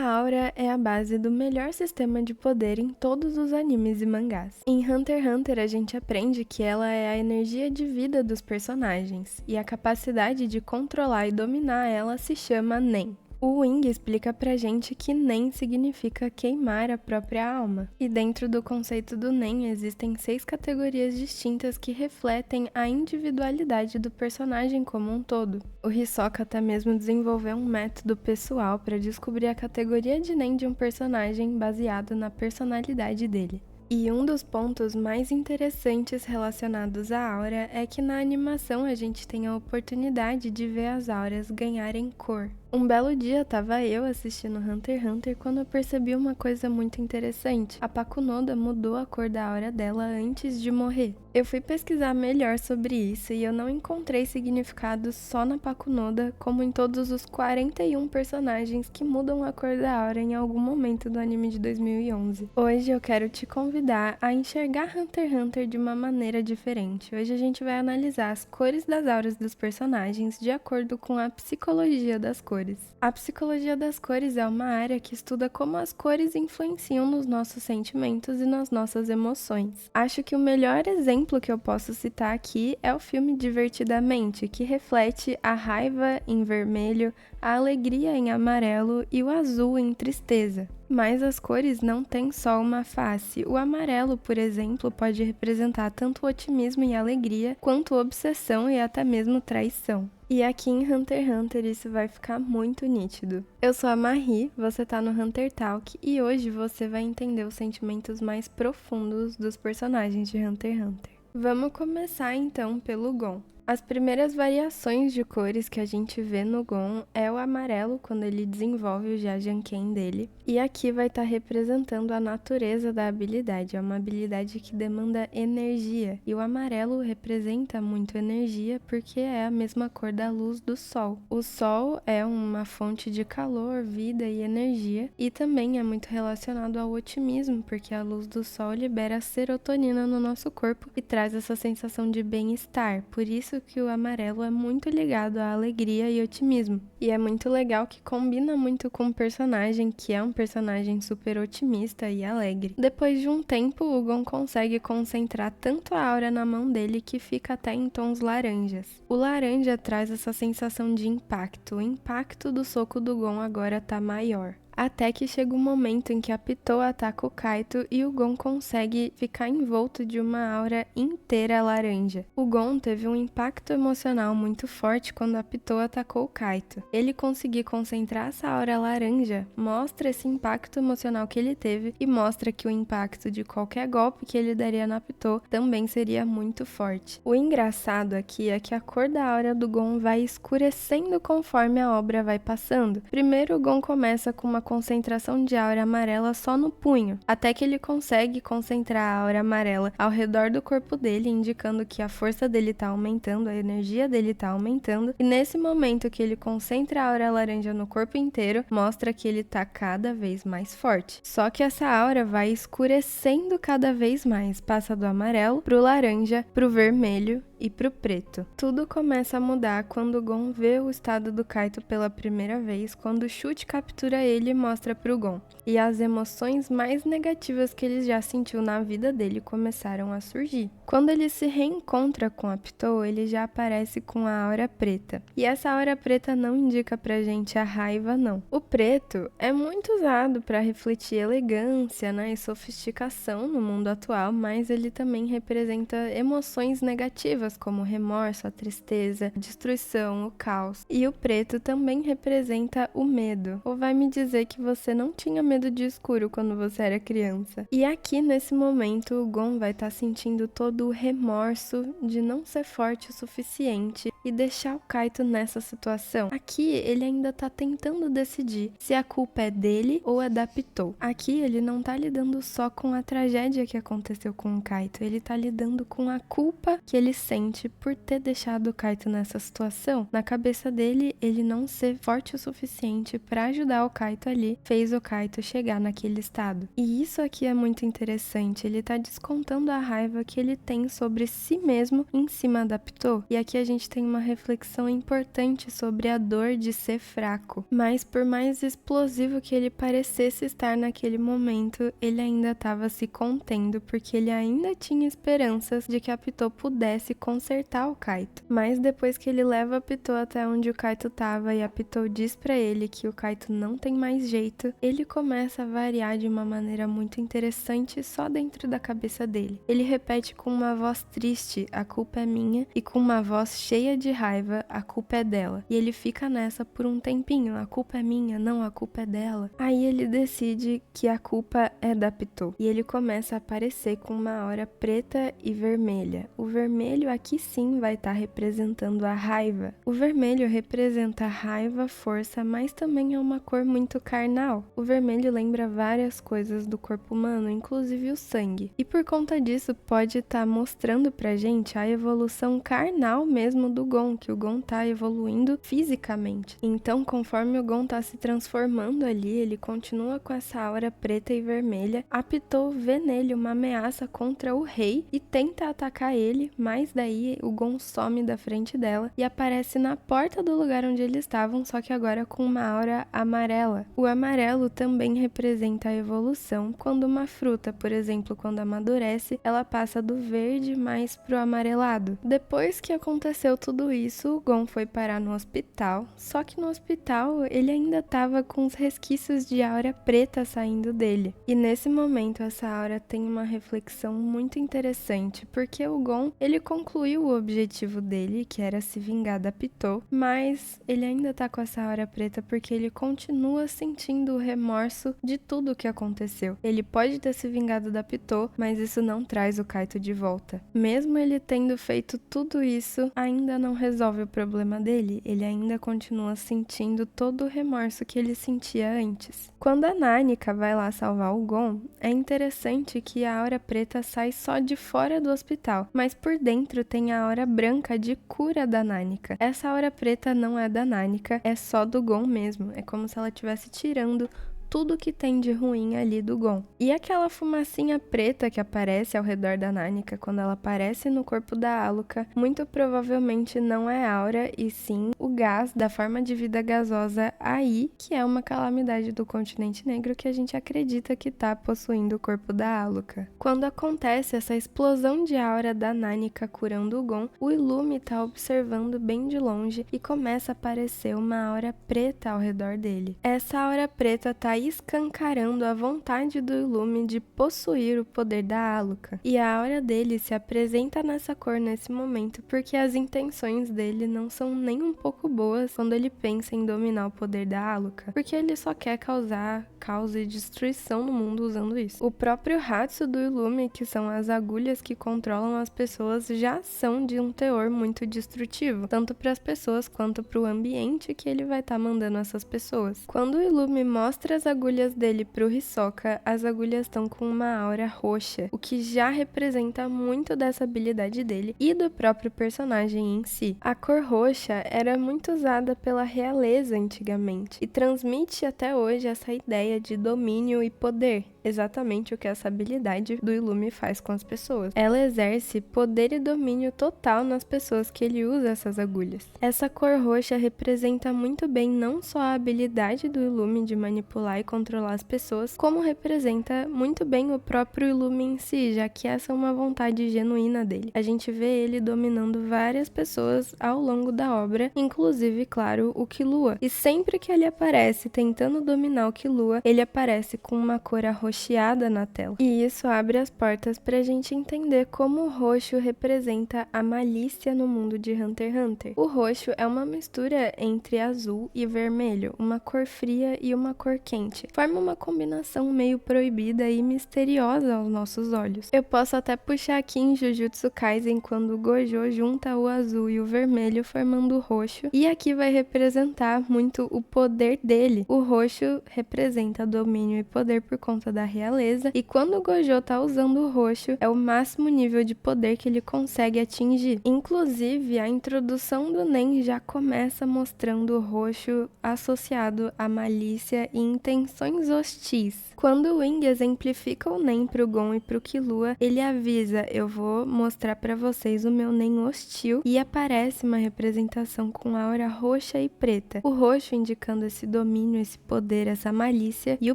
A aura é a base do melhor sistema de poder em todos os animes e mangás. Em Hunter x Hunter a gente aprende que ela é a energia de vida dos personagens, e a capacidade de controlar e dominar ela se chama Nen. O Wing explica pra gente que Nen significa queimar a própria alma. E dentro do conceito do Nen existem 6 categorias distintas que refletem a individualidade do personagem como um todo. O Hisoka até mesmo desenvolveu um método pessoal para descobrir a categoria de Nen de um personagem baseado na personalidade dele. E um dos pontos mais interessantes relacionados à aura é que na animação a gente tem a oportunidade de ver as auras ganharem cor. Um belo dia tava eu assistindo Hunter x Hunter quando eu percebi uma coisa muito interessante. A Pakunoda mudou a cor da aura dela antes de morrer. Eu fui pesquisar melhor sobre isso e eu não encontrei significado só na Pakunoda, como em todos os 41 personagens que mudam a cor da aura em algum momento do anime de 2011. Hoje eu quero te convidar a enxergar Hunter x Hunter de uma maneira diferente. Hoje a gente vai analisar as cores das auras dos personagens de acordo com a psicologia das cores. A psicologia das cores é uma área que estuda como as cores influenciam nos nossos sentimentos e nas nossas emoções. Acho que o melhor exemplo que eu posso citar aqui é o filme Divertidamente, que reflete a raiva em vermelho, a alegria em amarelo e o azul em tristeza. Mas as cores não têm só uma face. O amarelo, por exemplo, pode representar tanto otimismo e alegria, quanto obsessão e até mesmo traição. E aqui em Hunter x Hunter isso vai ficar muito nítido. Eu sou a Marie, você tá no Hunter Talk e hoje você vai entender os sentimentos mais profundos dos personagens de Hunter x Hunter. Vamos começar então pelo Gon. As primeiras variações de cores que a gente vê no Gon é o amarelo quando ele desenvolve o Jajanken dele. E aqui vai estar representando a natureza da habilidade, é uma habilidade que demanda energia. E o amarelo representa muito energia porque é a mesma cor da luz do sol. O sol é uma fonte de calor, vida e energia e também é muito relacionado ao otimismo porque a luz do sol libera serotonina no nosso corpo e traz essa sensação de bem-estar. Por isso que o amarelo é muito ligado à alegria e otimismo. E é muito legal que combina muito com o personagem, que é um personagem super otimista e alegre. Depois de um tempo, o Gon consegue concentrar tanto a aura na mão dele que fica até em tons laranjas. O laranja traz essa sensação de impacto. O impacto do soco do Gon agora tá maior. Até que chega um momento em que a Pitou ataca o Kaito e o Gon consegue ficar envolto de uma aura inteira laranja. O Gon teve um impacto emocional muito forte quando a Pitou atacou o Kaito. Ele conseguir concentrar essa aura laranja mostra esse impacto emocional que ele teve e mostra que o impacto de qualquer golpe que ele daria na Pitou também seria muito forte. O engraçado aqui é que a cor da aura do Gon vai escurecendo conforme a obra vai passando. Primeiro o Gon começa com uma concentração de aura amarela só no punho, até que ele consegue concentrar a aura amarela ao redor do corpo dele, indicando que a força dele tá aumentando, a energia dele tá aumentando, e nesse momento que ele concentra a aura laranja no corpo inteiro, mostra que ele tá cada vez mais forte. Só que essa aura vai escurecendo cada vez mais, passa do amarelo pro laranja, pro vermelho e pro preto. Tudo começa a mudar quando o Gon vê o estado do Kaito pela primeira vez, quando o Chute captura ele e mostra pro Gon. E as emoções mais negativas que ele já sentiu na vida dele começaram a surgir. Quando ele se reencontra com a Pitou, ele já aparece com a aura preta. E essa aura preta não indica pra gente a raiva, não. O preto é muito usado para refletir elegância, né, e sofisticação no mundo atual, mas ele também representa emoções negativas, como o remorso, a tristeza, a destruição, o caos. E o preto também representa o medo. Ou vai me dizer que você não tinha medo de escuro quando você era criança. E aqui, nesse momento, o Gon vai estar sentindo todo o remorso de não ser forte o suficiente e deixar o Kaito nessa situação. Aqui, ele ainda tá tentando decidir se a culpa é dele ou é da Pitou. Aqui, ele não tá lidando só com a tragédia que aconteceu com o Kaito, ele tá lidando com a culpa que ele sente por ter deixado o Kaito nessa situação. Na cabeça dele, ele não ser forte o suficiente pra ajudar o Kaito ali, fez o Kaito chegar naquele estado. E isso aqui é muito interessante, ele tá descontando a raiva que ele tem sobre si mesmo em cima da Pitou. E aqui a gente tem uma reflexão importante sobre a dor de ser fraco. Mas por mais explosivo que ele parecesse estar naquele momento, ele ainda estava se contendo, porque ele ainda tinha esperanças de que a Pitou pudesse consertar o Kaito. Mas depois que ele leva a Pitou até onde o Kaito tava e a Pitou diz pra ele que o Kaito não tem mais jeito, ele começa a variar de uma maneira muito interessante só dentro da cabeça dele. Ele repete com uma voz triste, a culpa é minha, e com uma voz cheia de raiva, a culpa é dela. E ele fica nessa por um tempinho, a culpa é minha, não, a culpa é dela. Aí ele decide que a culpa é da Pitou. E ele começa a aparecer com uma aura preta e vermelha. O vermelho aqui sim vai estar representando a raiva. O vermelho representa raiva, força, mas também é uma cor muito carnal. O vermelho lembra várias coisas do corpo humano, inclusive o sangue. E por conta disso pode estar mostrando pra gente a evolução carnal mesmo do Gon, que o Gon tá evoluindo fisicamente. Então, conforme o Gon tá se transformando ali, ele continua com essa aura preta e vermelha. A Pitou vê nele uma ameaça contra o rei e tenta atacar ele, mas daí o Gon some da frente dela e aparece na porta do lugar onde eles estavam, só que agora com uma aura amarela. O amarelo também representa a evolução. Quando uma fruta, por exemplo, quando amadurece, ela passa do verde mais pro amarelado. Depois que aconteceu tudo isso, o Gon foi parar no hospital, só que no hospital ele ainda estava com os resquícios de aura preta saindo dele. E nesse momento essa aura tem uma reflexão muito interessante, porque o Gon, ele concluiu o objetivo dele, que era se vingar da Pitou, mas ele ainda tá com essa aura preta porque ele continua sentindo o remorso de tudo o que aconteceu. Ele pode ter se vingado da Pitou, mas isso não traz o Kaito de volta. Mesmo ele tendo feito tudo isso, ainda não resolve o problema dele, ele ainda continua sentindo todo o remorso que ele sentia antes. Quando a Nanika vai lá salvar o Gon, é interessante que a aura preta sai só de fora do hospital, mas por dentro tem a aura branca de cura da Nanika. Essa aura preta não é da Nanika, é só do Gon mesmo, é como se ela estivesse tirando tudo que tem de ruim ali do Gon. E aquela fumacinha preta que aparece ao redor da Nanika quando ela aparece no corpo da Alluka, muito provavelmente não é aura, e sim o gás da forma de vida gasosa Ai, que é uma calamidade do continente negro que a gente acredita que tá possuindo o corpo da Alluka. Quando acontece essa explosão de aura da Nanika curando o Gon, o Illumi tá observando bem de longe e começa a aparecer uma aura preta ao redor dele. Essa aura preta tá escancarando a vontade do Illumi de possuir o poder da Alluka. E a aura dele se apresenta nessa cor nesse momento porque as intenções dele não são nem um pouco boas quando ele pensa em dominar o poder da Alluka, porque ele só quer causar caos e destruição no mundo usando isso. O próprio Hatsu do Illumi, que são as agulhas que controlam as pessoas, já são de um teor muito destrutivo, tanto para as pessoas quanto para o ambiente que ele vai estar mandando essas pessoas. Quando o Illumi mostra as agulhas dele pro Hisoka, as agulhas estão com uma aura roxa, o que já representa muito dessa habilidade dele e do próprio personagem em si. A cor roxa era muito usada pela realeza antigamente e transmite até hoje essa ideia de domínio e poder, exatamente o que essa habilidade do Illumi faz com as pessoas. Ela exerce poder e domínio total nas pessoas que ele usa essas agulhas. Essa cor roxa representa muito bem não só a habilidade do Illumi de manipular e controlar as pessoas, como representa muito bem o próprio Illumi em si, já que essa é uma vontade genuína dele. A gente vê ele dominando várias pessoas ao longo da obra, inclusive, claro, o Killua. E sempre que ele aparece tentando dominar o Killua, ele aparece com uma cor arroxeada na tela. E isso abre as portas pra gente entender como o roxo representa a malícia no mundo de Hunter x Hunter. O roxo é uma mistura entre azul e vermelho, uma cor fria e uma cor quente. Forma uma combinação meio proibida e misteriosa aos nossos olhos. Eu posso até puxar aqui em Jujutsu Kaisen quando o Gojo junta o azul e o vermelho formando o roxo, e aqui vai representar muito o poder dele. O roxo representa domínio e poder por conta da realeza, e quando o Gojo tá usando o roxo, é o máximo nível de poder que ele consegue atingir. Inclusive, a introdução do Nen já começa mostrando o roxo associado à malícia e intenção intenções hostis. Quando o Wing exemplifica o Nen pro Gon e pro Killua, ele avisa: eu vou mostrar pra vocês o meu Nen hostil, e aparece uma representação com aura roxa e preta. O roxo indicando esse domínio, esse poder, essa malícia, e o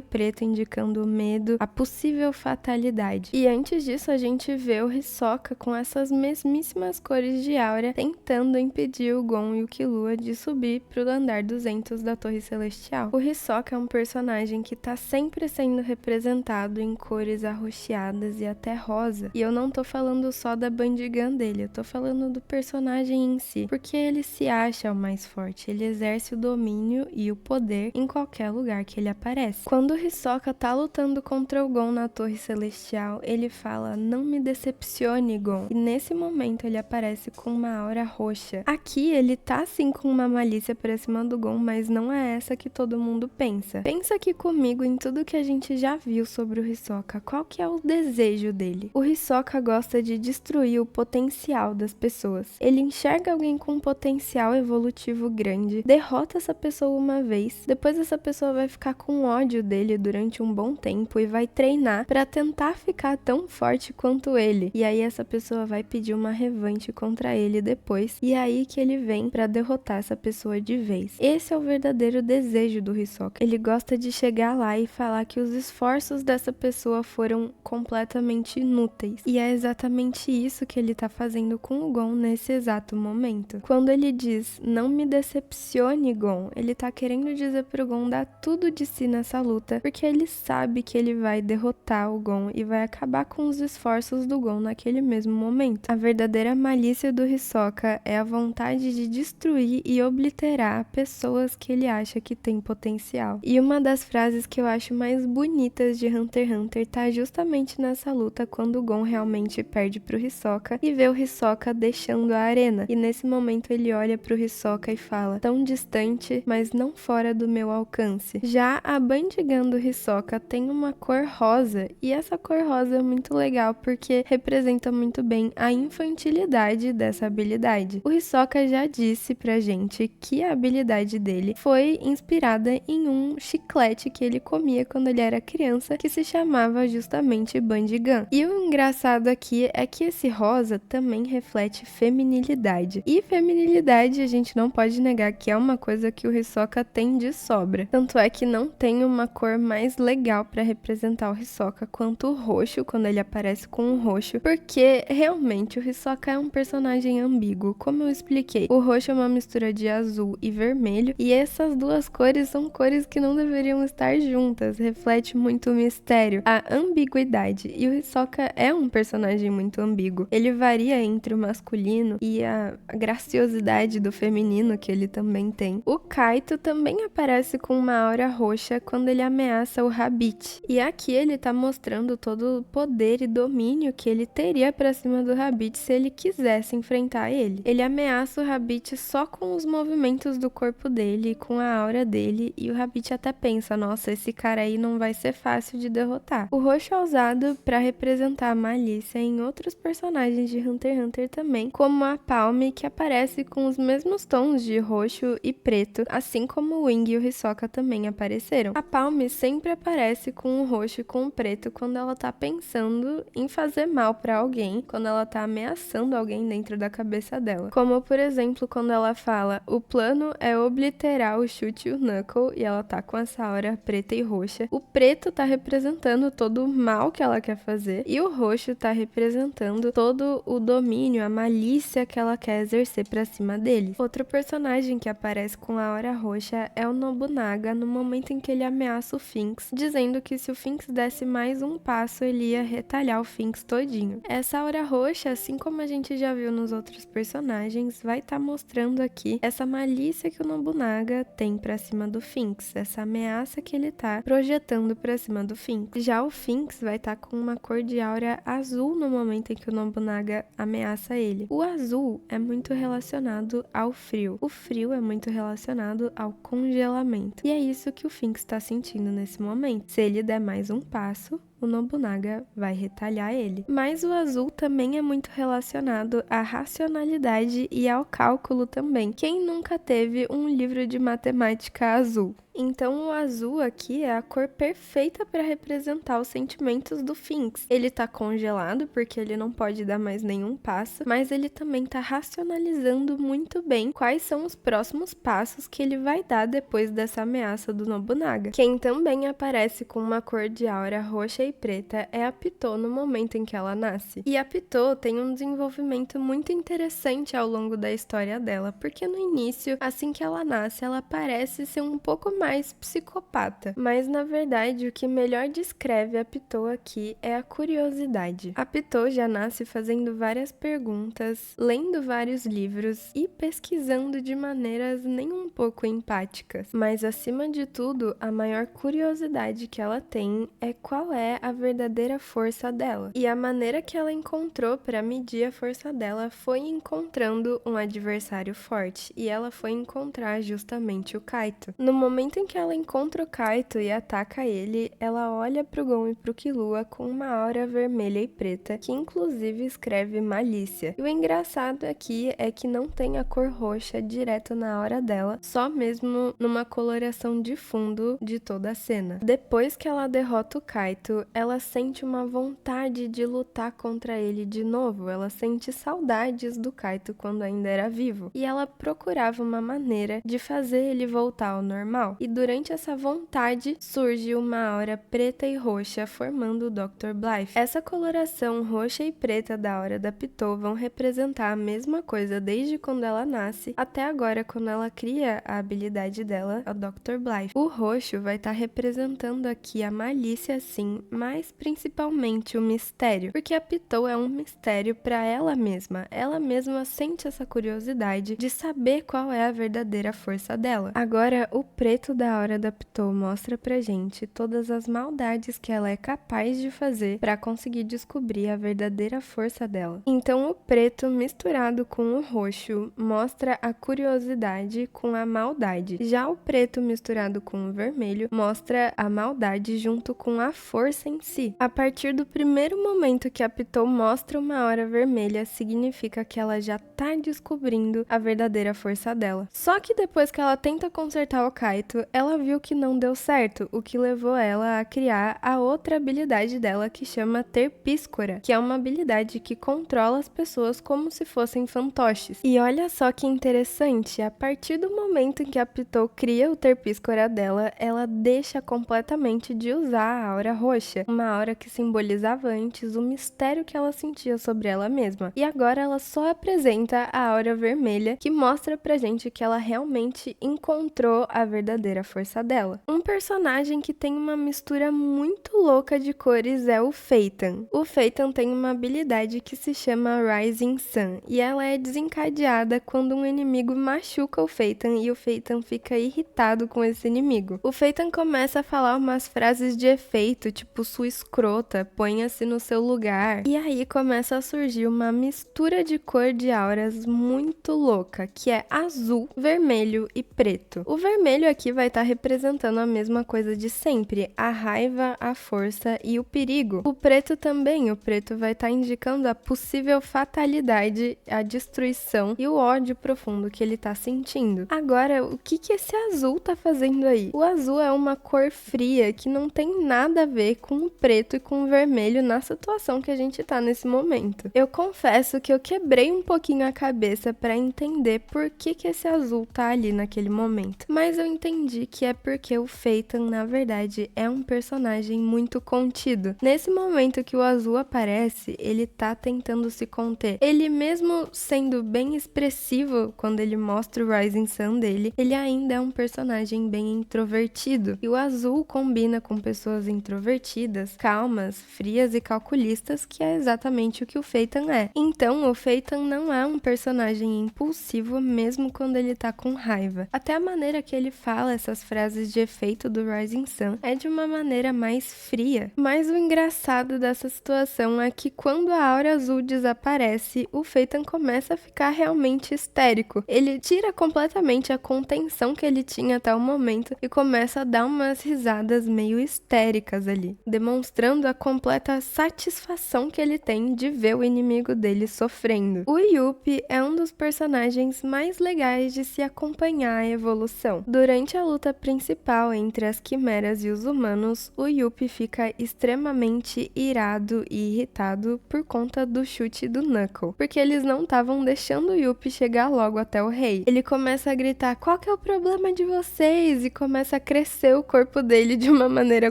preto indicando o medo, a possível fatalidade. E antes disso a gente vê o Hisoka com essas mesmíssimas cores de aura tentando impedir o Gon e o Killua de subir pro andar 200 da Torre Celestial. O Hisoka é um personagem que tá sempre sendo representado em cores arroxeadas e até rosa. E eu não tô falando só da Bandicam dele, eu tô falando do personagem em si, porque ele se acha o mais forte, ele exerce o domínio e o poder em qualquer lugar que ele aparece. Quando o Hisoka tá lutando contra o Gon na Torre Celestial, ele fala: não me decepcione, Gon. E nesse momento ele aparece com uma aura roxa. Aqui ele tá sim com uma malícia pra cima do Gon, mas não é essa que todo mundo pensa. Pensa aqui comigo em tudo que a gente já viu sobre o Hisoka. Qual que é o desejo dele? O Hisoka gosta de destruir o potencial das pessoas. Ele enxerga alguém com um potencial evolutivo grande, derrota essa pessoa uma vez, depois essa pessoa vai ficar com ódio dele durante um bom tempo e vai treinar pra tentar ficar tão forte quanto ele. E aí essa pessoa vai pedir uma revanche contra ele depois, e é aí que ele vem pra derrotar essa pessoa de vez. Esse é o verdadeiro desejo do Hisoka. Ele gosta de chegar lá e falar que os esforços dessa pessoa foram completamente inúteis. E é exatamente isso que ele tá fazendo com o Gon nesse exato momento. Quando ele diz: não me decepcione, Gon, ele tá querendo dizer pro Gon dar tudo de si nessa luta, porque ele sabe que ele vai derrotar o Gon e vai acabar com os esforços do Gon naquele mesmo momento. A verdadeira malícia do Hisoka é a vontade de destruir e obliterar pessoas que ele acha que tem potencial. E uma das frases que eu acho mais bonitas de Hunter x Hunter tá justamente nessa luta, quando o Gon realmente perde pro Hisoka e vê o Hisoka deixando a arena. E nesse momento ele olha pro Hisoka e fala: tão distante, mas não fora do meu alcance. Já a Bandicam do Hisoka tem uma cor rosa, e essa cor rosa é muito legal porque representa muito bem a infantilidade dessa habilidade. O Hisoka já disse pra gente que a habilidade dele foi inspirada em um chiclete que ele comia quando ele era criança, que se chamava justamente Bandicam. E o engraçado aqui é que esse rosa também reflete feminilidade. E feminilidade a gente não pode negar que é uma coisa que o Hisoka tem de sobra. Tanto é que não tem uma cor mais legal pra representar o Hisoka quanto o roxo, quando ele aparece com o roxo, porque realmente o Hisoka é um personagem ambíguo. Como eu expliquei, o roxo é uma mistura de azul e vermelho, e essas duas cores são cores que não deveriam estar juntas, reflete muito o mistério, a ambiguidade, e o Hisoka é um personagem muito ambíguo. Ele varia entre o masculino e a graciosidade do feminino que ele também tem. O Kaito também aparece com uma aura roxa quando ele ameaça o Rabbit, e aqui ele tá mostrando todo o poder e domínio que ele teria pra cima do Rabbit se ele quisesse enfrentar ele. Ele ameaça o Rabbit só com os movimentos do corpo dele, com a aura dele, e o Rabbit até pensa: nossa, esse cara aí não vai ser fácil de derrotar. O roxo é usado pra representar a malícia em outros personagens de Hunter x Hunter também, como a Palme, que aparece com os mesmos tons de roxo e preto, assim como o Wing e o Hisoka também apareceram. A Palme sempre aparece com o roxo e com o preto quando ela tá pensando em fazer mal pra alguém, quando ela tá ameaçando alguém dentro da cabeça dela. Como, por exemplo, quando ela fala: o plano é obliterar o Chute e o Knuckle, e ela tá com essa aura preta e roxa. O preto tá representando todo o mal que ela quer fazer, e o roxo tá representando todo o domínio, a malícia que ela quer exercer pra cima deles. Outro personagem que aparece com a aura roxa é o Nobunaga, no momento em que ele ameaça o Finks, dizendo que se o Finks desse mais um passo, ele ia retalhar o Finks todinho. Essa aura roxa, assim como a gente já viu nos outros personagens, vai estar mostrando aqui essa malícia que o Nobunaga tem pra cima do Finks, essa ameaça que ele tá projetando pra cima do Finks. Já o Finks vai estar com uma cor de aura azul no momento em que o Nobunaga ameaça ele. O azul é muito relacionado ao frio. O frio é muito relacionado ao congelamento. E é isso que o Finks está sentindo nesse momento. Se ele der mais um passo, o Nobunaga vai retalhar ele. Mas o azul também é muito relacionado à racionalidade e ao cálculo também. Quem nunca teve um livro de matemática azul? Então o azul aqui é a cor perfeita para representar os sentimentos do Finks. Ele tá congelado porque ele não pode dar mais nenhum passo, mas ele também tá racionalizando muito bem quais são os próximos passos que ele vai dar depois dessa ameaça do Nobunaga. Quem também aparece com uma cor de aura roxa e preta é a Pitou no momento em que ela nasce. E a Pitou tem um desenvolvimento muito interessante ao longo da história dela, porque no início, assim que ela nasce, ela parece ser um pouco mais psicopata, mas na verdade o que melhor descreve a Pitou aqui é a curiosidade. A Pitou já nasce fazendo várias perguntas, lendo vários livros e pesquisando de maneiras nem um pouco empáticas, mas acima de tudo, a maior curiosidade que ela tem é qual é a verdadeira força dela. E a maneira que ela encontrou para medir a força dela foi encontrando um adversário forte, e ela foi encontrar justamente o Kaito. No momento em que ela encontra o Kaito e ataca ele, ela olha pro Gon e pro Killua com uma aura vermelha e preta, que inclusive escreve malícia. E o engraçado aqui é que não tem a cor roxa direto na aura dela, só mesmo numa coloração de fundo de toda a cena. Depois que ela derrota o Kaito, ela sente uma vontade de lutar contra ele de novo, ela sente saudades do Kaito quando ainda era vivo, e ela procurava uma maneira de fazer ele voltar ao normal. E durante essa vontade, surge uma aura preta e roxa formando o Dr. Blythe. Essa coloração roxa e preta da aura da Pitou vão representar a mesma coisa desde quando ela nasce até agora quando ela cria a habilidade dela, a Dr. Blythe. O roxo vai estar representando aqui a malícia sim, mas principalmente o mistério, porque a Pitou é um mistério para ela mesma. Ela mesma sente essa curiosidade de saber qual é a verdadeira força dela. Agora, o preto da aura da Pitou mostra pra gente todas as maldades que ela é capaz de fazer para conseguir descobrir a verdadeira força dela. Então o preto misturado com o roxo mostra a curiosidade com a maldade. Já o preto misturado com o vermelho mostra a maldade junto com a força em si. A partir do primeiro momento que a Pitou mostra uma aura vermelha, significa que ela já tá descobrindo a verdadeira força dela. Só que depois que ela tenta consertar o Kaito, ela viu que não deu certo, o que levou ela a criar a outra habilidade dela que chama Terpíscora, que é uma habilidade que controla as pessoas como se fossem fantoches. E olha só que interessante, a partir do momento em que a Pitou cria o Terpíscora dela, ela deixa completamente de usar a aura roxa, uma aura que simbolizava antes o mistério que ela sentia sobre ela mesma. E agora ela só apresenta a aura vermelha, que mostra pra gente que ela realmente encontrou a verdadeira força dela. Um personagem que tem uma mistura muito louca de cores é o Phaeton. O Phaeton tem uma habilidade que se chama Rising Sun, e ela é desencadeada quando um inimigo machuca o Phaeton e o Phaeton fica irritado com esse inimigo. O Phaeton começa a falar umas frases de efeito, tipo sua escrota, ponha-se no seu lugar, e aí começa a surgir uma mistura de cor de auras muito louca, que é azul, vermelho e preto. O vermelho aqui vai estar representando a mesma coisa de sempre, a raiva, a força e o perigo. O preto também, o preto vai estar indicando a possível fatalidade, a destruição e o ódio profundo que ele tá sentindo. Agora, o que esse azul tá fazendo aí? O azul é uma cor fria que não tem nada a ver com o preto e com o vermelho na situação que a gente tá nesse momento. Eu confesso que eu quebrei um pouquinho a cabeça para entender por que esse azul tá ali naquele momento. Mas eu entendi que é porque o Phaeton, na verdade, é um personagem muito contido. Nesse momento que o azul aparece, ele tá tentando se conter. Ele mesmo sendo bem expressivo quando ele mostra o Rising Sun dele, ele ainda é um personagem bem introvertido. E o azul combina com pessoas introvertidas, calmas, frias e calculistas, que é exatamente o que o Phaeton é. Então, o Phaeton não é um personagem impulsivo mesmo quando ele tá com raiva. Até a maneira que ele fala essas frases de efeito do Rising Sun é de uma maneira mais fria. Mas o engraçado dessa situação é que quando a aura azul desaparece, o Phaeton começa a ficar realmente histérico. Ele tira completamente a contenção que ele tinha até o momento e começa a dar umas risadas meio histéricas ali. demonstrando a completa satisfação que ele tem de ver o inimigo dele sofrendo. O Yuppie é um dos personagens mais legais de se acompanhar a evolução. Durante a luta principal entre as quimeras e os humanos, o Yuppie fica extremamente irado e irritado por conta do chute do Knuckle, porque eles não estavam deixando o Yuppie chegar logo até o rei. Ele começa a gritar: "Qual que é o problema de vocês?" E começa a crescer o corpo dele de uma maneira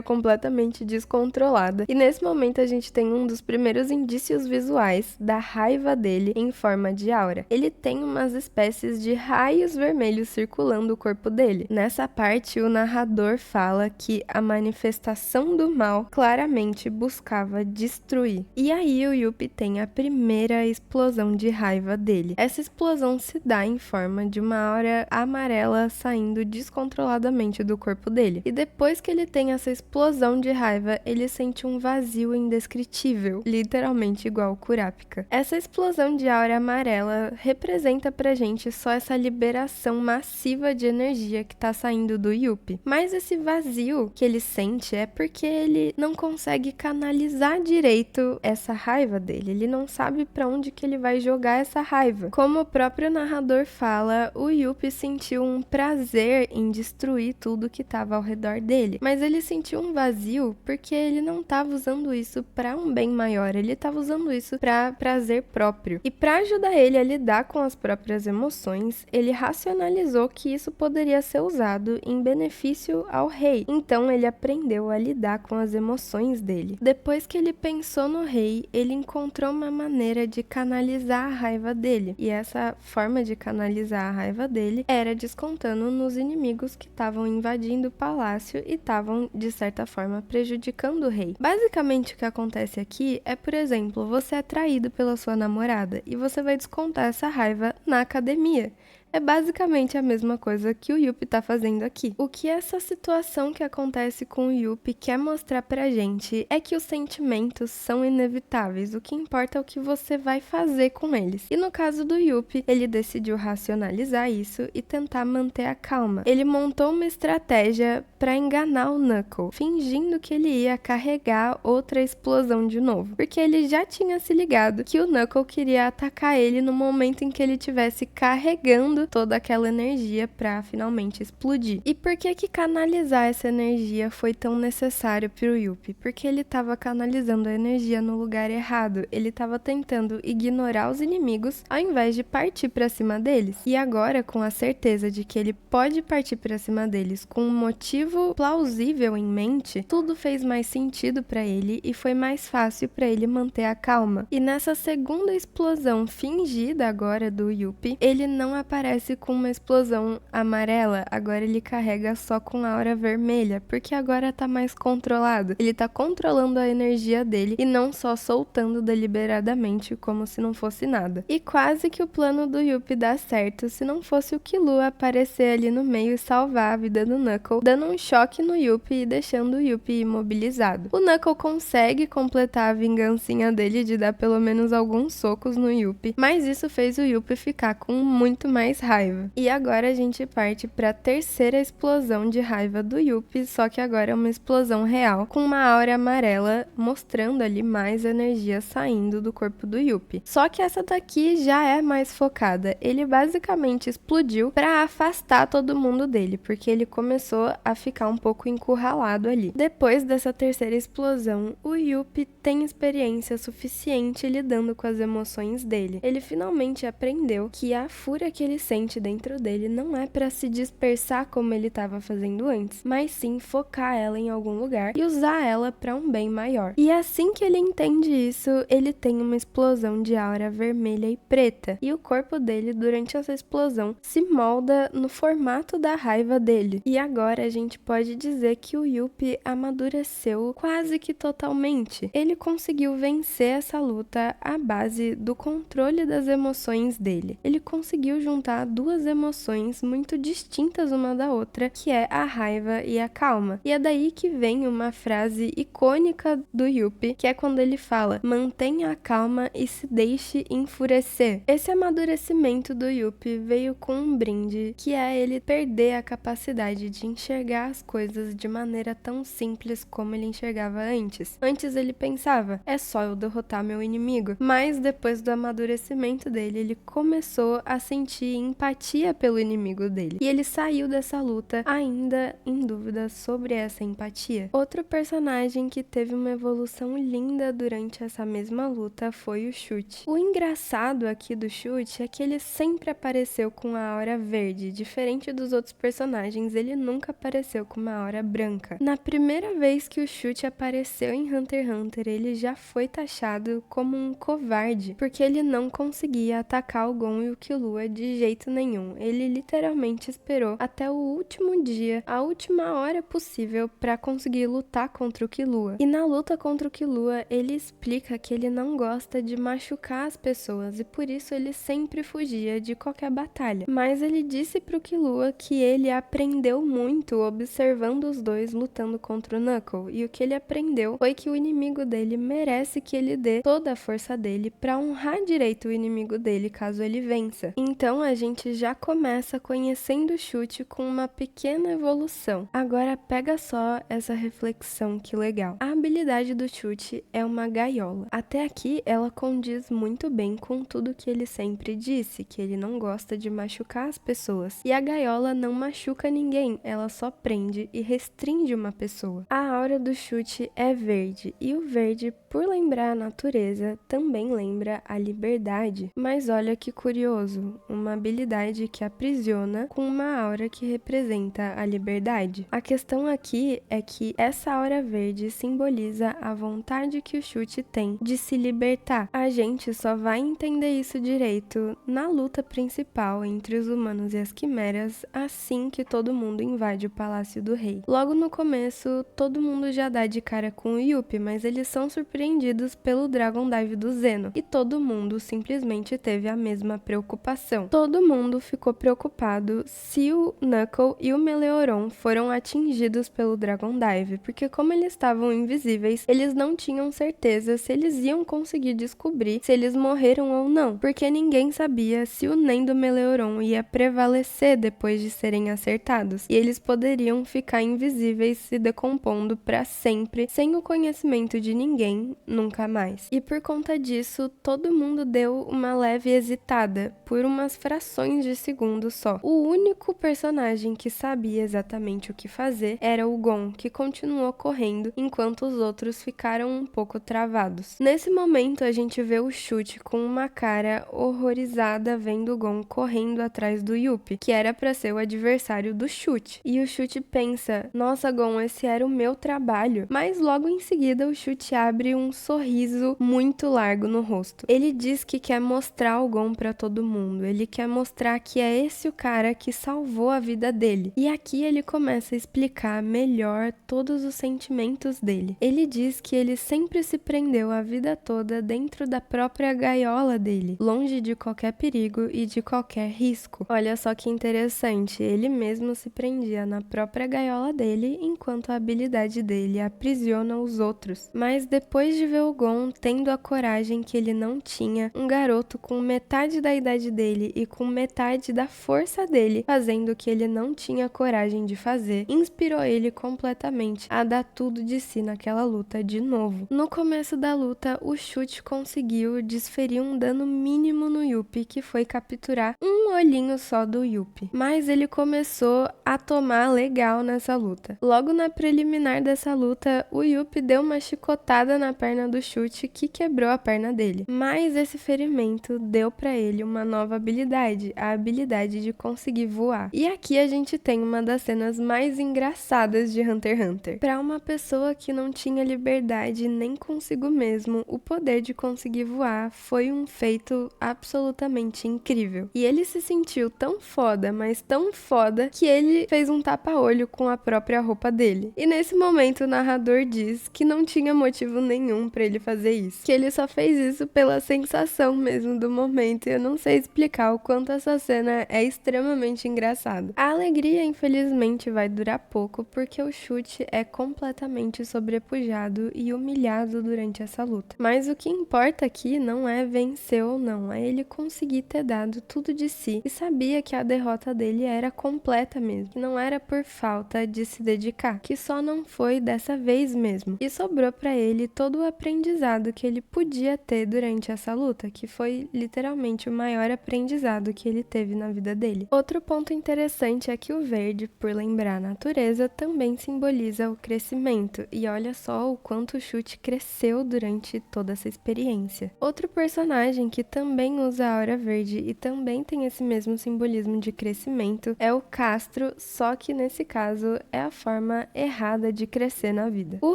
completamente descontrolada. E nesse momento a gente tem um dos primeiros indícios visuais da raiva dele em forma de aura. Ele tem umas espécies de raios vermelhos circulando o corpo dele. Nessa parte, o narrador fala que a manifestação do mal claramente buscava destruir. E aí o Yuppie tem a primeira explosão de raiva dele. Essa explosão se dá em forma de uma aura amarela saindo descontroladamente do corpo dele. E depois que ele tem essa explosão de raiva, ele sente um vazio indescritível, literalmente igual o Kurapika. Essa explosão de aura amarela representa pra gente só essa liberação massiva de energia que tá saindo do Yuppie. Mas esse vazio que ele sente é porque ele não consegue canalizar direito essa raiva dele. Ele não sabe pra onde que ele vai jogar essa raiva. Como o próprio narrador fala, o Yuppie sentiu um prazer em destruir tudo que estava ao redor dele. Mas ele sentiu um vazio porque ele não estava usando isso para um bem maior. Ele estava usando isso para prazer próprio. E para ajudar ele a lidar com as próprias emoções, ele racionalizou que isso poderia ser usado em benefício ao rei. Então ele aprendeu a lidar com as emoções dele. Depois que ele pensou no rei, ele encontrou uma maneira de canalizar a raiva dele. E essa forma de canalizar a raiva dele era descontando nos inimigos que estavam invadindo o palácio e estavam, de certa forma, prejudicando o rei. Basicamente, o que acontece aqui é, por exemplo, você é traído pela sua namorada e você vai descontar essa raiva na academia. É basicamente a mesma coisa que o Yuppie tá fazendo aqui. O que essa situação que acontece com o Yuppie quer mostrar pra gente é que os sentimentos são inevitáveis. O que importa é o que você vai fazer com eles. E no caso do Yuppie, ele decidiu racionalizar isso e tentar manter a calma. Ele montou uma estratégia pra enganar o Knuckle, fingindo que ele ia carregar outra explosão de novo. Porque ele já tinha se ligado que o Knuckle queria atacar ele no momento em que ele estivesse carregando toda aquela energia para finalmente explodir. E por que canalizar essa energia foi tão necessário pro Yuppie? Porque ele estava canalizando a energia no lugar errado. Ele estava tentando ignorar os inimigos ao invés de partir para cima deles. E agora, com a certeza de que ele pode partir para cima deles com um motivo plausível em mente, tudo fez mais sentido para ele e foi mais fácil para ele manter a calma. E nessa segunda explosão fingida agora do Yuppie, ele não aparece com uma explosão amarela, agora ele carrega só com aura vermelha, porque agora tá mais controlado. Ele tá controlando a energia dele e não só soltando deliberadamente como se não fosse nada. E quase que o plano do Yuppie dá certo se não fosse o Killua aparecer ali no meio e salvar a vida do Knuckle, dando um choque no Yuppie e deixando o Yuppie imobilizado. O Knuckle consegue completar a vingancinha dele de dar pelo menos alguns socos no Yuppie, mas isso fez o Yuppie ficar com muito mais raiva. E agora a gente parte para a terceira explosão de raiva do Yuppie, só que agora é uma explosão real, com uma aura amarela mostrando ali mais energia saindo do corpo do Yuppie. Só que essa daqui já é mais focada. Ele basicamente explodiu para afastar todo mundo dele, porque ele começou a ficar um pouco encurralado ali. Depois dessa terceira explosão, o Yuppie tem experiência suficiente lidando com as emoções dele. Ele finalmente aprendeu que a fúria que ele sente dentro dele não é para se dispersar como ele estava fazendo antes, mas sim focar ela em algum lugar e usar ela para um bem maior. E assim que ele entende isso, ele tem uma explosão de aura vermelha e preta, e o corpo dele durante essa explosão se molda no formato da raiva dele. E agora a gente pode dizer que o Yuppie amadureceu quase que totalmente. Ele conseguiu vencer essa luta à base do controle das emoções dele. Ele conseguiu juntar expressar duas emoções muito distintas uma da outra, que é a raiva e a calma. E é daí que vem uma frase icônica do Yuppie, que é quando ele fala: mantenha a calma e se deixe enfurecer. Esse amadurecimento do Yuppie veio com um brinde, que é ele perder a capacidade de enxergar as coisas de maneira tão simples como ele enxergava antes. Antes ele pensava, é só eu derrotar meu inimigo. Mas depois do amadurecimento dele, ele começou a sentir empatia pelo inimigo dele. E ele saiu dessa luta ainda em dúvida sobre essa empatia. Outro personagem que teve uma evolução linda durante essa mesma luta foi o Chute. O engraçado aqui do Chute é que ele sempre apareceu com a aura verde. Diferente dos outros personagens, ele nunca apareceu com uma aura branca. Na primeira vez que o Chute apareceu em Hunter x Hunter, ele já foi taxado como um covarde, porque ele não conseguia atacar o Gon e o Killua de jeito nenhum. Ele literalmente esperou até o último dia, a última hora possível, para conseguir lutar contra o Killua. E na luta contra o Killua, ele explica que ele não gosta de machucar as pessoas e por isso ele sempre fugia de qualquer batalha. Mas ele disse pro Killua que ele aprendeu muito observando os dois lutando contra o Knuckle, e o que ele aprendeu foi que o inimigo dele merece que ele dê toda a força dele para honrar direito o inimigo dele caso ele vença. Então a gente já começa conhecendo o Chute com uma pequena evolução. Agora pega só essa reflexão que legal. A habilidade do Chute é uma gaiola. Até aqui ela condiz muito bem com tudo que ele sempre disse, que ele não gosta de machucar as pessoas. E a gaiola não machuca ninguém, ela só prende e restringe uma pessoa. A aura do Chute é verde, e o verde, por lembrar a natureza, também lembra a liberdade. Mas olha que curioso, uma habilidade que aprisiona com uma aura que representa a liberdade. A questão aqui é que essa aura verde simboliza a vontade que o Chute tem de se libertar. A gente só vai entender isso direito na luta principal entre os humanos e as quimeras, assim que todo mundo invade o Palácio do Rei. Logo no começo, todo mundo já dá de cara com o Yuppie, mas eles são surpreendidos pelo Dragon Dive do Zeno, e todo mundo simplesmente teve a mesma preocupação. Todo mundo ficou preocupado se o Knuckle e o Meleoron foram atingidos pelo Dragon Dive, porque como eles estavam invisíveis, eles não tinham certeza se eles iam conseguir descobrir se eles morreram ou não, porque ninguém sabia se o Nen do Meleoron ia prevalecer depois de serem acertados, e eles poderiam ficar invisíveis se decompondo para sempre, sem o conhecimento de ninguém, nunca mais. E por conta disso, todo mundo deu uma leve hesitada, por umas frações de segundo só. O único personagem que sabia exatamente o que fazer era o Gon, que continuou correndo, enquanto os outros ficaram um pouco travados. Nesse momento, a gente vê o Chute com uma cara horrorizada vendo o Gon correndo atrás do Yuppie, que era para ser o adversário do Chute. E o Chute pensa, nossa Gon, esse era o meu trabalho. Mas logo em seguida o Chute abre um sorriso muito largo no rosto. Ele diz que quer mostrar o Gon para todo mundo. Ele quer mostrar que é esse o cara que salvou a vida dele. E aqui ele começa a explicar melhor todos os sentimentos dele. Ele diz que ele sempre se prendeu a vida toda dentro da própria gaiola dele, longe de qualquer perigo e de qualquer risco. Olha só que interessante, ele mesmo se prendia na própria gaiola dele, enquanto a habilidade dele aprisiona os outros. Mas depois de ver o Gon tendo a coragem que ele não tinha, um garoto com metade da idade dele e com metade da força dele, fazendo o que ele não tinha coragem de fazer, inspirou ele completamente a dar tudo de si naquela luta de novo. No começo da luta, o Chute conseguiu desferir um dano mínimo no Yuppie, que foi capturar um olhinho só do Yuppie. Mas ele começou a tomar legal nessa luta. Logo na preliminar dessa luta, o Yuppie deu uma chicotada na perna do Chute que quebrou a perna dele. Mas esse ferimento deu pra ele uma nova habilidade, a habilidade de conseguir voar. E aqui a gente tem uma das cenas mais engraçadas de Hunter x Hunter. Pra uma pessoa que não tinha liberdade nem consigo mesmo, o poder de conseguir voar foi um feito absolutamente incrível. E ele se sentiu tão foda, mas tão foda, que ele fez um tapa-olho com a própria roupa dele. E nesse momento o narrador diz que não tinha motivo nenhum pra ele fazer isso, que ele só fez isso pela sensação mesmo do momento, e eu não sei explicar o quanto quanto essa cena é extremamente engraçada. A alegria, infelizmente, vai durar pouco porque o chute é completamente sobrepujado e humilhado durante essa luta. Mas o que importa aqui não é vencer ou não, é ele conseguir ter dado tudo de si e sabia que a derrota dele era completa mesmo, que não era por falta de se dedicar, que só não foi dessa vez mesmo. E sobrou pra ele todo o aprendizado que ele podia ter durante essa luta, que foi literalmente o maior aprendizado que ele teve na vida dele. Outro ponto interessante é que o verde, por lembrar a natureza, também simboliza o crescimento, e olha só o quanto o chute cresceu durante toda essa experiência. Outro personagem que também usa a aura verde e também tem esse mesmo simbolismo de crescimento é o Castro, só que nesse caso é a forma errada de crescer na vida. O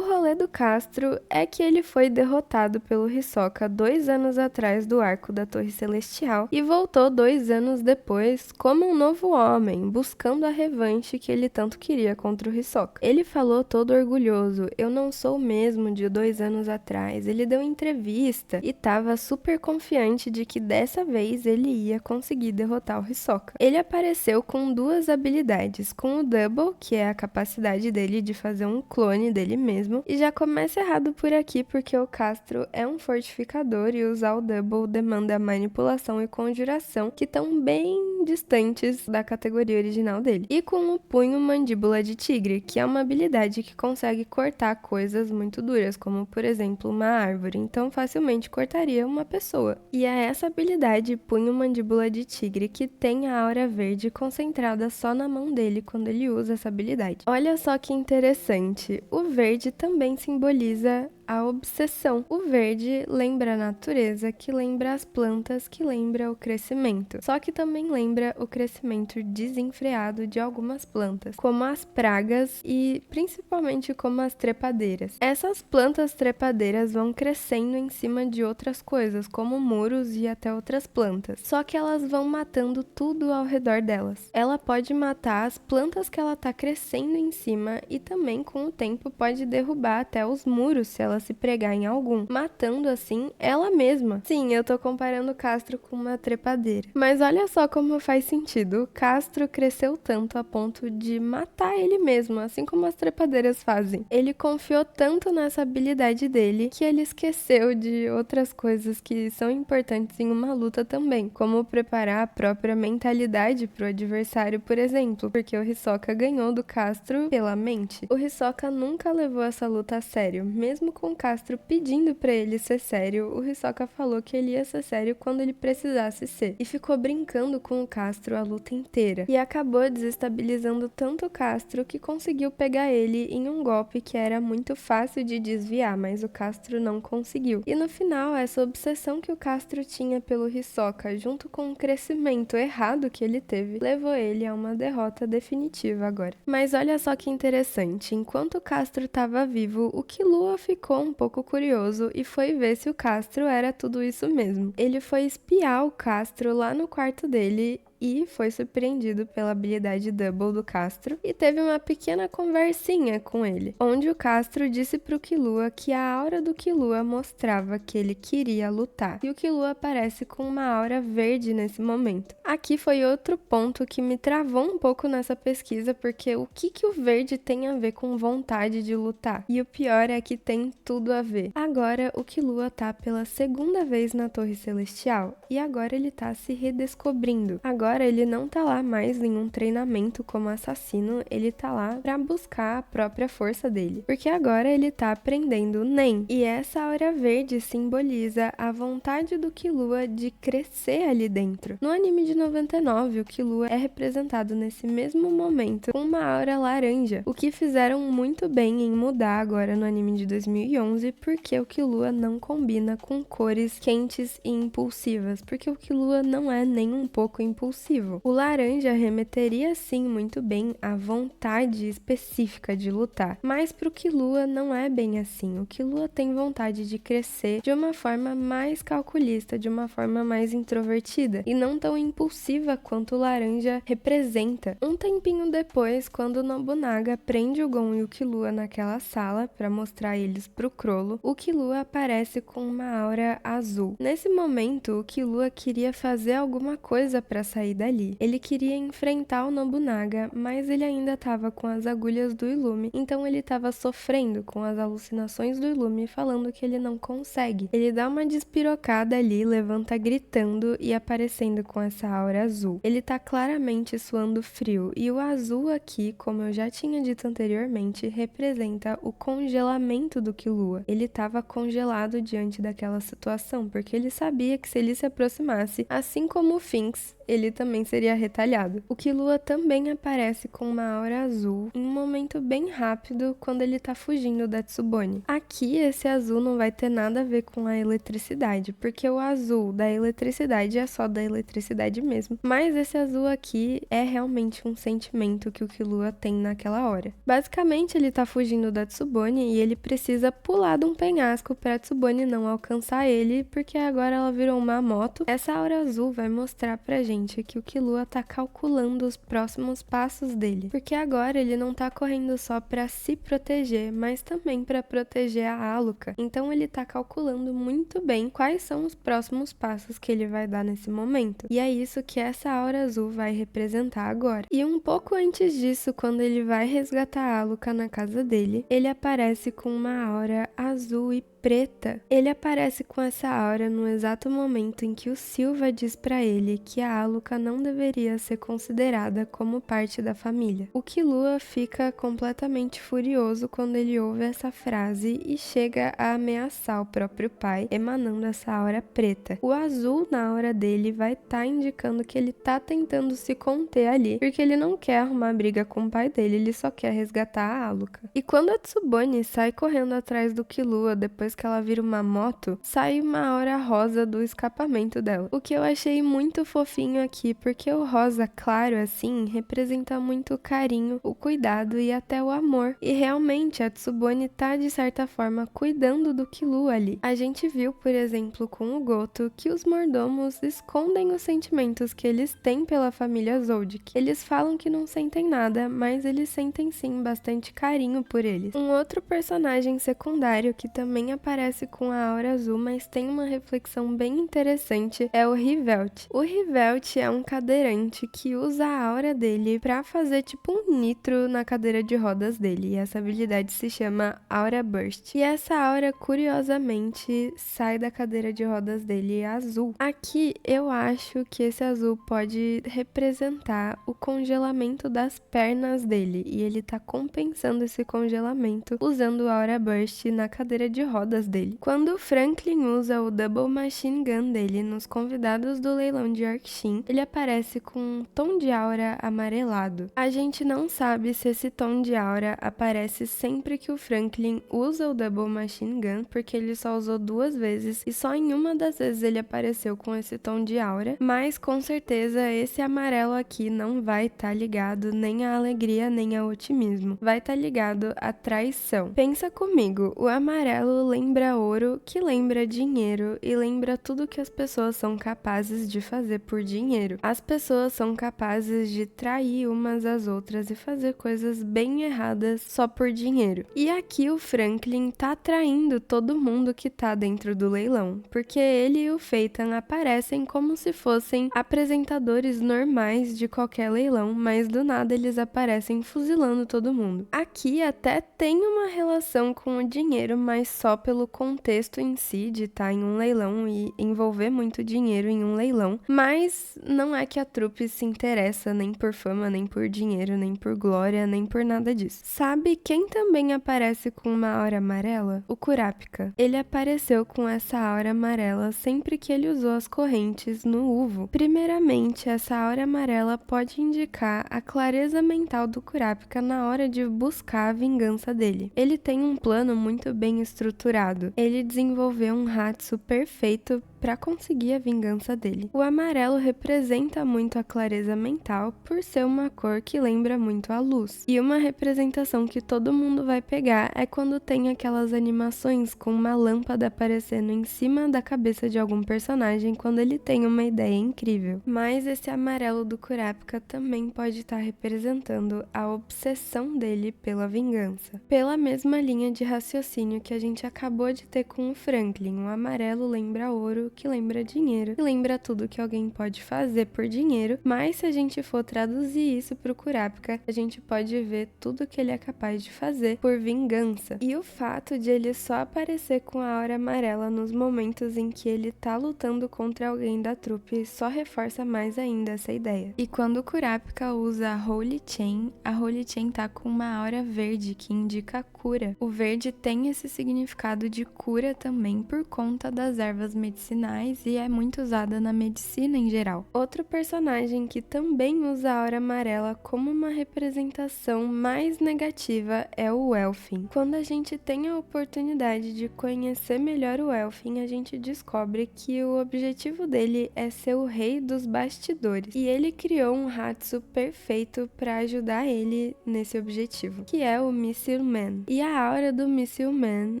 rolê do Castro é que ele foi derrotado pelo Hisoka 2 anos atrás do arco da Torre Celestial e voltou 2 anos depois como um novo homem, buscando a revanche que ele tanto queria contra o Hisoka. Ele falou todo orgulhoso: eu não sou o mesmo de 2 anos atrás. Ele deu entrevista e tava super confiante de que dessa vez ele ia conseguir derrotar o Hisoka. Ele apareceu com 2 habilidades, com o Double, que é a capacidade dele de fazer um clone dele mesmo, e já começa errado por aqui porque o Castro é um fortificador e usar o Double demanda manipulação e conjuração que estão bem distantes da categoria original dele. E com o punho mandíbula de tigre, que é uma habilidade que consegue cortar coisas muito duras, como por exemplo uma árvore, então facilmente cortaria uma pessoa. E é essa habilidade, punho mandíbula de tigre, que tem a aura verde concentrada só na mão dele quando ele usa essa habilidade. Olha só que interessante, o verde também simboliza a obsessão. O verde lembra a natureza, que lembra as plantas, que lembra o crescimento. Só que também lembra o crescimento desenfreado de algumas plantas, como as pragas e principalmente como as trepadeiras. Essas plantas trepadeiras vão crescendo em cima de outras coisas, como muros e até outras plantas. Só que elas vão matando tudo ao redor delas. Ela pode matar as plantas que ela tá crescendo em cima e também com o tempo pode derrubar até os muros se ela se pregar em algum, matando assim ela mesma. Sim, eu tô comparando o Castro com uma trepadeira. Mas olha só como faz sentido. O Castro cresceu tanto a ponto de matar ele mesmo, assim como as trepadeiras fazem. Ele confiou tanto nessa habilidade dele que ele esqueceu de outras coisas que são importantes em uma luta também, como preparar a própria mentalidade pro adversário, por exemplo, porque o Hisoka ganhou do Castro pela mente. O Hisoka nunca levou essa luta a sério, mesmo com o Castro pedindo pra ele ser sério, o Hisoka falou que ele ia ser sério quando ele precisasse ser, e ficou brincando com o Castro a luta inteira, e acabou desestabilizando tanto o Castro que conseguiu pegar ele em um golpe que era muito fácil de desviar, mas o Castro não conseguiu. E no final, essa obsessão que o Castro tinha pelo Hisoka, junto com o crescimento errado que ele teve, levou ele a uma derrota definitiva agora. Mas olha só que interessante, enquanto o Castro estava vivo, o Killua ficou um pouco curioso e foi ver se o Castro era tudo isso mesmo. Ele foi espiar o Castro lá no quarto dele e foi surpreendido pela habilidade Double do Castro e teve uma pequena conversinha com ele, onde o Castro disse pro Killua que a aura do Killua mostrava que ele queria lutar, e o Killua aparece com uma aura verde nesse momento. Aqui foi outro ponto que me travou um pouco nessa pesquisa, porque o que o verde tem a ver com vontade de lutar? E o pior é que tem tudo a ver. Agora o Killua tá pela segunda vez na Torre Celestial, e agora ele tá se redescobrindo. Agora ele não tá lá mais em um treinamento como assassino, ele tá lá pra buscar a própria força dele, porque agora ele tá aprendendo Nen, e essa aura verde simboliza a vontade do Killua de crescer ali dentro. No anime de 99, o Killua é representado nesse mesmo momento com uma aura laranja, o que fizeram muito bem em mudar agora no anime de 2011, porque o Killua não combina com cores quentes e impulsivas, porque o Killua não é nem um pouco impulsivo. impulsivo. O laranja remeteria sim muito bem à vontade específica de lutar, mas pro Killua não é bem assim. O Killua tem vontade de crescer de uma forma mais calculista, de uma forma mais introvertida e não tão impulsiva quanto o laranja representa. Um tempinho depois, quando o Nobunaga prende o Gon e o Killua naquela sala para mostrar eles pro Crollo, o Killua aparece com uma aura azul. Nesse momento, o Killua queria fazer alguma coisa para sair dali. Ele queria enfrentar o Nobunaga, mas ele ainda estava com as agulhas do Illumin, então ele estava sofrendo com as alucinações do Illumin, falando que ele não consegue. Ele dá uma despirocada ali, levanta gritando e aparecendo com essa aura azul. Ele tá claramente suando frio, e o azul aqui, como eu já tinha dito anteriormente, representa o congelamento do Killua. Ele estava congelado diante daquela situação, porque ele sabia que se ele se aproximasse, assim como o Finks, ele também seria retalhado. O Killua também aparece com uma aura azul em um momento bem rápido quando ele tá fugindo da Tsubone. Aqui esse azul não vai ter nada a ver com a eletricidade, porque o azul da eletricidade é só da eletricidade mesmo, mas esse azul aqui é realmente um sentimento que o Killua tem naquela hora. Basicamente ele tá fugindo da Tsubone e ele precisa pular de um penhasco pra Tsubone não alcançar ele, porque agora ela virou uma moto. Essa aura azul vai mostrar pra gente que o Killua tá calculando os próximos passos dele, porque agora ele não tá correndo só pra se proteger, mas também pra proteger a Alluka. Então ele tá calculando muito bem quais são os próximos passos que ele vai dar nesse momento. E é isso que essa aura azul vai representar agora. E um pouco antes disso, quando ele vai resgatar a Alluka na casa dele, ele aparece com uma aura azul e preta. Ele aparece com essa aura no exato momento em que o Silva diz pra ele que a Alluka não deveria ser considerada como parte da família. O Killua fica completamente furioso quando ele ouve essa frase e chega a ameaçar o próprio pai, emanando essa aura preta. O azul na aura dele vai estar indicando que ele tá tentando se conter ali, porque ele não quer arrumar briga com o pai dele, ele só quer resgatar a Alluka. E quando a Tsubone sai correndo atrás do Killua depois que ela vira uma moto, sai uma aura rosa do escapamento dela. O que eu achei muito fofinho aqui, porque o rosa claro assim representa muito o carinho, o cuidado e até o amor. E realmente a Tsubone tá de certa forma cuidando do Killua ali. A gente viu, por exemplo, com o Goto, que os mordomos escondem os sentimentos que eles têm pela família Zoldyck. Eles falam que não sentem nada, mas eles sentem sim bastante carinho por eles. Um outro personagem secundário que também aparece com a aura azul, mas tem uma reflexão bem interessante, é o Rivelt. O Rivelt é um cadeirante que usa a aura dele pra fazer tipo um nitro na cadeira de rodas dele, e essa habilidade se chama Aura Burst. E essa aura, curiosamente, sai da cadeira de rodas dele azul. Aqui eu acho que esse azul pode representar o congelamento das pernas dele, e ele tá compensando esse congelamento usando a Aura Burst na cadeira de rodas dele. Quando o Franklin usa o Double Machine Gun dele nos convidados do leilão de Yorkshire, ele aparece com um tom de aura amarelado. A gente não sabe se esse tom de aura aparece sempre que o Franklin usa o Double Machine Gun, porque ele só usou 2 vezes e só em uma das vezes ele apareceu com esse tom de aura, mas com certeza esse amarelo aqui não vai estar ligado nem à alegria nem ao otimismo, vai estar ligado à traição. Pensa comigo, o amarelo lembra ouro, que lembra dinheiro e lembra tudo que as pessoas são capazes de fazer por dinheiro. As pessoas são capazes de trair umas às outras e fazer coisas bem erradas só por dinheiro. E aqui o Franklin tá traindo todo mundo que tá dentro do leilão, porque ele e o Phaeton aparecem como se fossem apresentadores normais de qualquer leilão, mas do nada eles aparecem fuzilando todo mundo. Aqui até tem uma relação com o dinheiro, mas só pelo contexto em si de estar em um leilão e envolver muito dinheiro em um leilão, mas não é que a trupe se interessa nem por fama, nem por dinheiro, nem por glória, nem por nada disso. Sabe quem também aparece com uma aura amarela? O Kurapika. Ele apareceu com essa aura amarela sempre que ele usou as correntes no uvo. Primeiramente, essa aura amarela pode indicar a clareza mental do Kurapika na hora de buscar a vingança dele. Ele tem um plano muito bem estruturado. Ele desenvolveu um Hatsu perfeito para conseguir a vingança dele. O amarelo representa representa muito a clareza mental por ser uma cor que lembra muito a luz. E uma representação que todo mundo vai pegar é quando tem aquelas animações com uma lâmpada aparecendo em cima da cabeça de algum personagem quando ele tem uma ideia incrível. Mas esse amarelo do Kurapika também pode estar representando a obsessão dele pela vingança. Pela mesma linha de raciocínio que a gente acabou de ter com o Franklin, o amarelo lembra ouro, que lembra dinheiro, e lembra tudo que alguém pode fazer por dinheiro, mas se a gente for traduzir isso pro Kurapika, a gente pode ver tudo que ele é capaz de fazer por vingança. E o fato de ele só aparecer com a aura amarela nos momentos em que ele tá lutando contra alguém da trupe só reforça mais ainda essa ideia. E quando o Kurapika usa a Holy Chain tá com uma aura verde que indica cura. O verde tem esse significado de cura também por conta das ervas medicinais e é muito usada na medicina em geral. Outro personagem que também usa a aura amarela como uma representação mais negativa é o Elfin. Quando a gente tem a oportunidade de conhecer melhor o Elfin, a gente descobre que o objetivo dele é ser o rei dos bastidores. E ele criou um Hatsu perfeito para ajudar ele nesse objetivo, que é o Missile Man. E a aura do Missile Man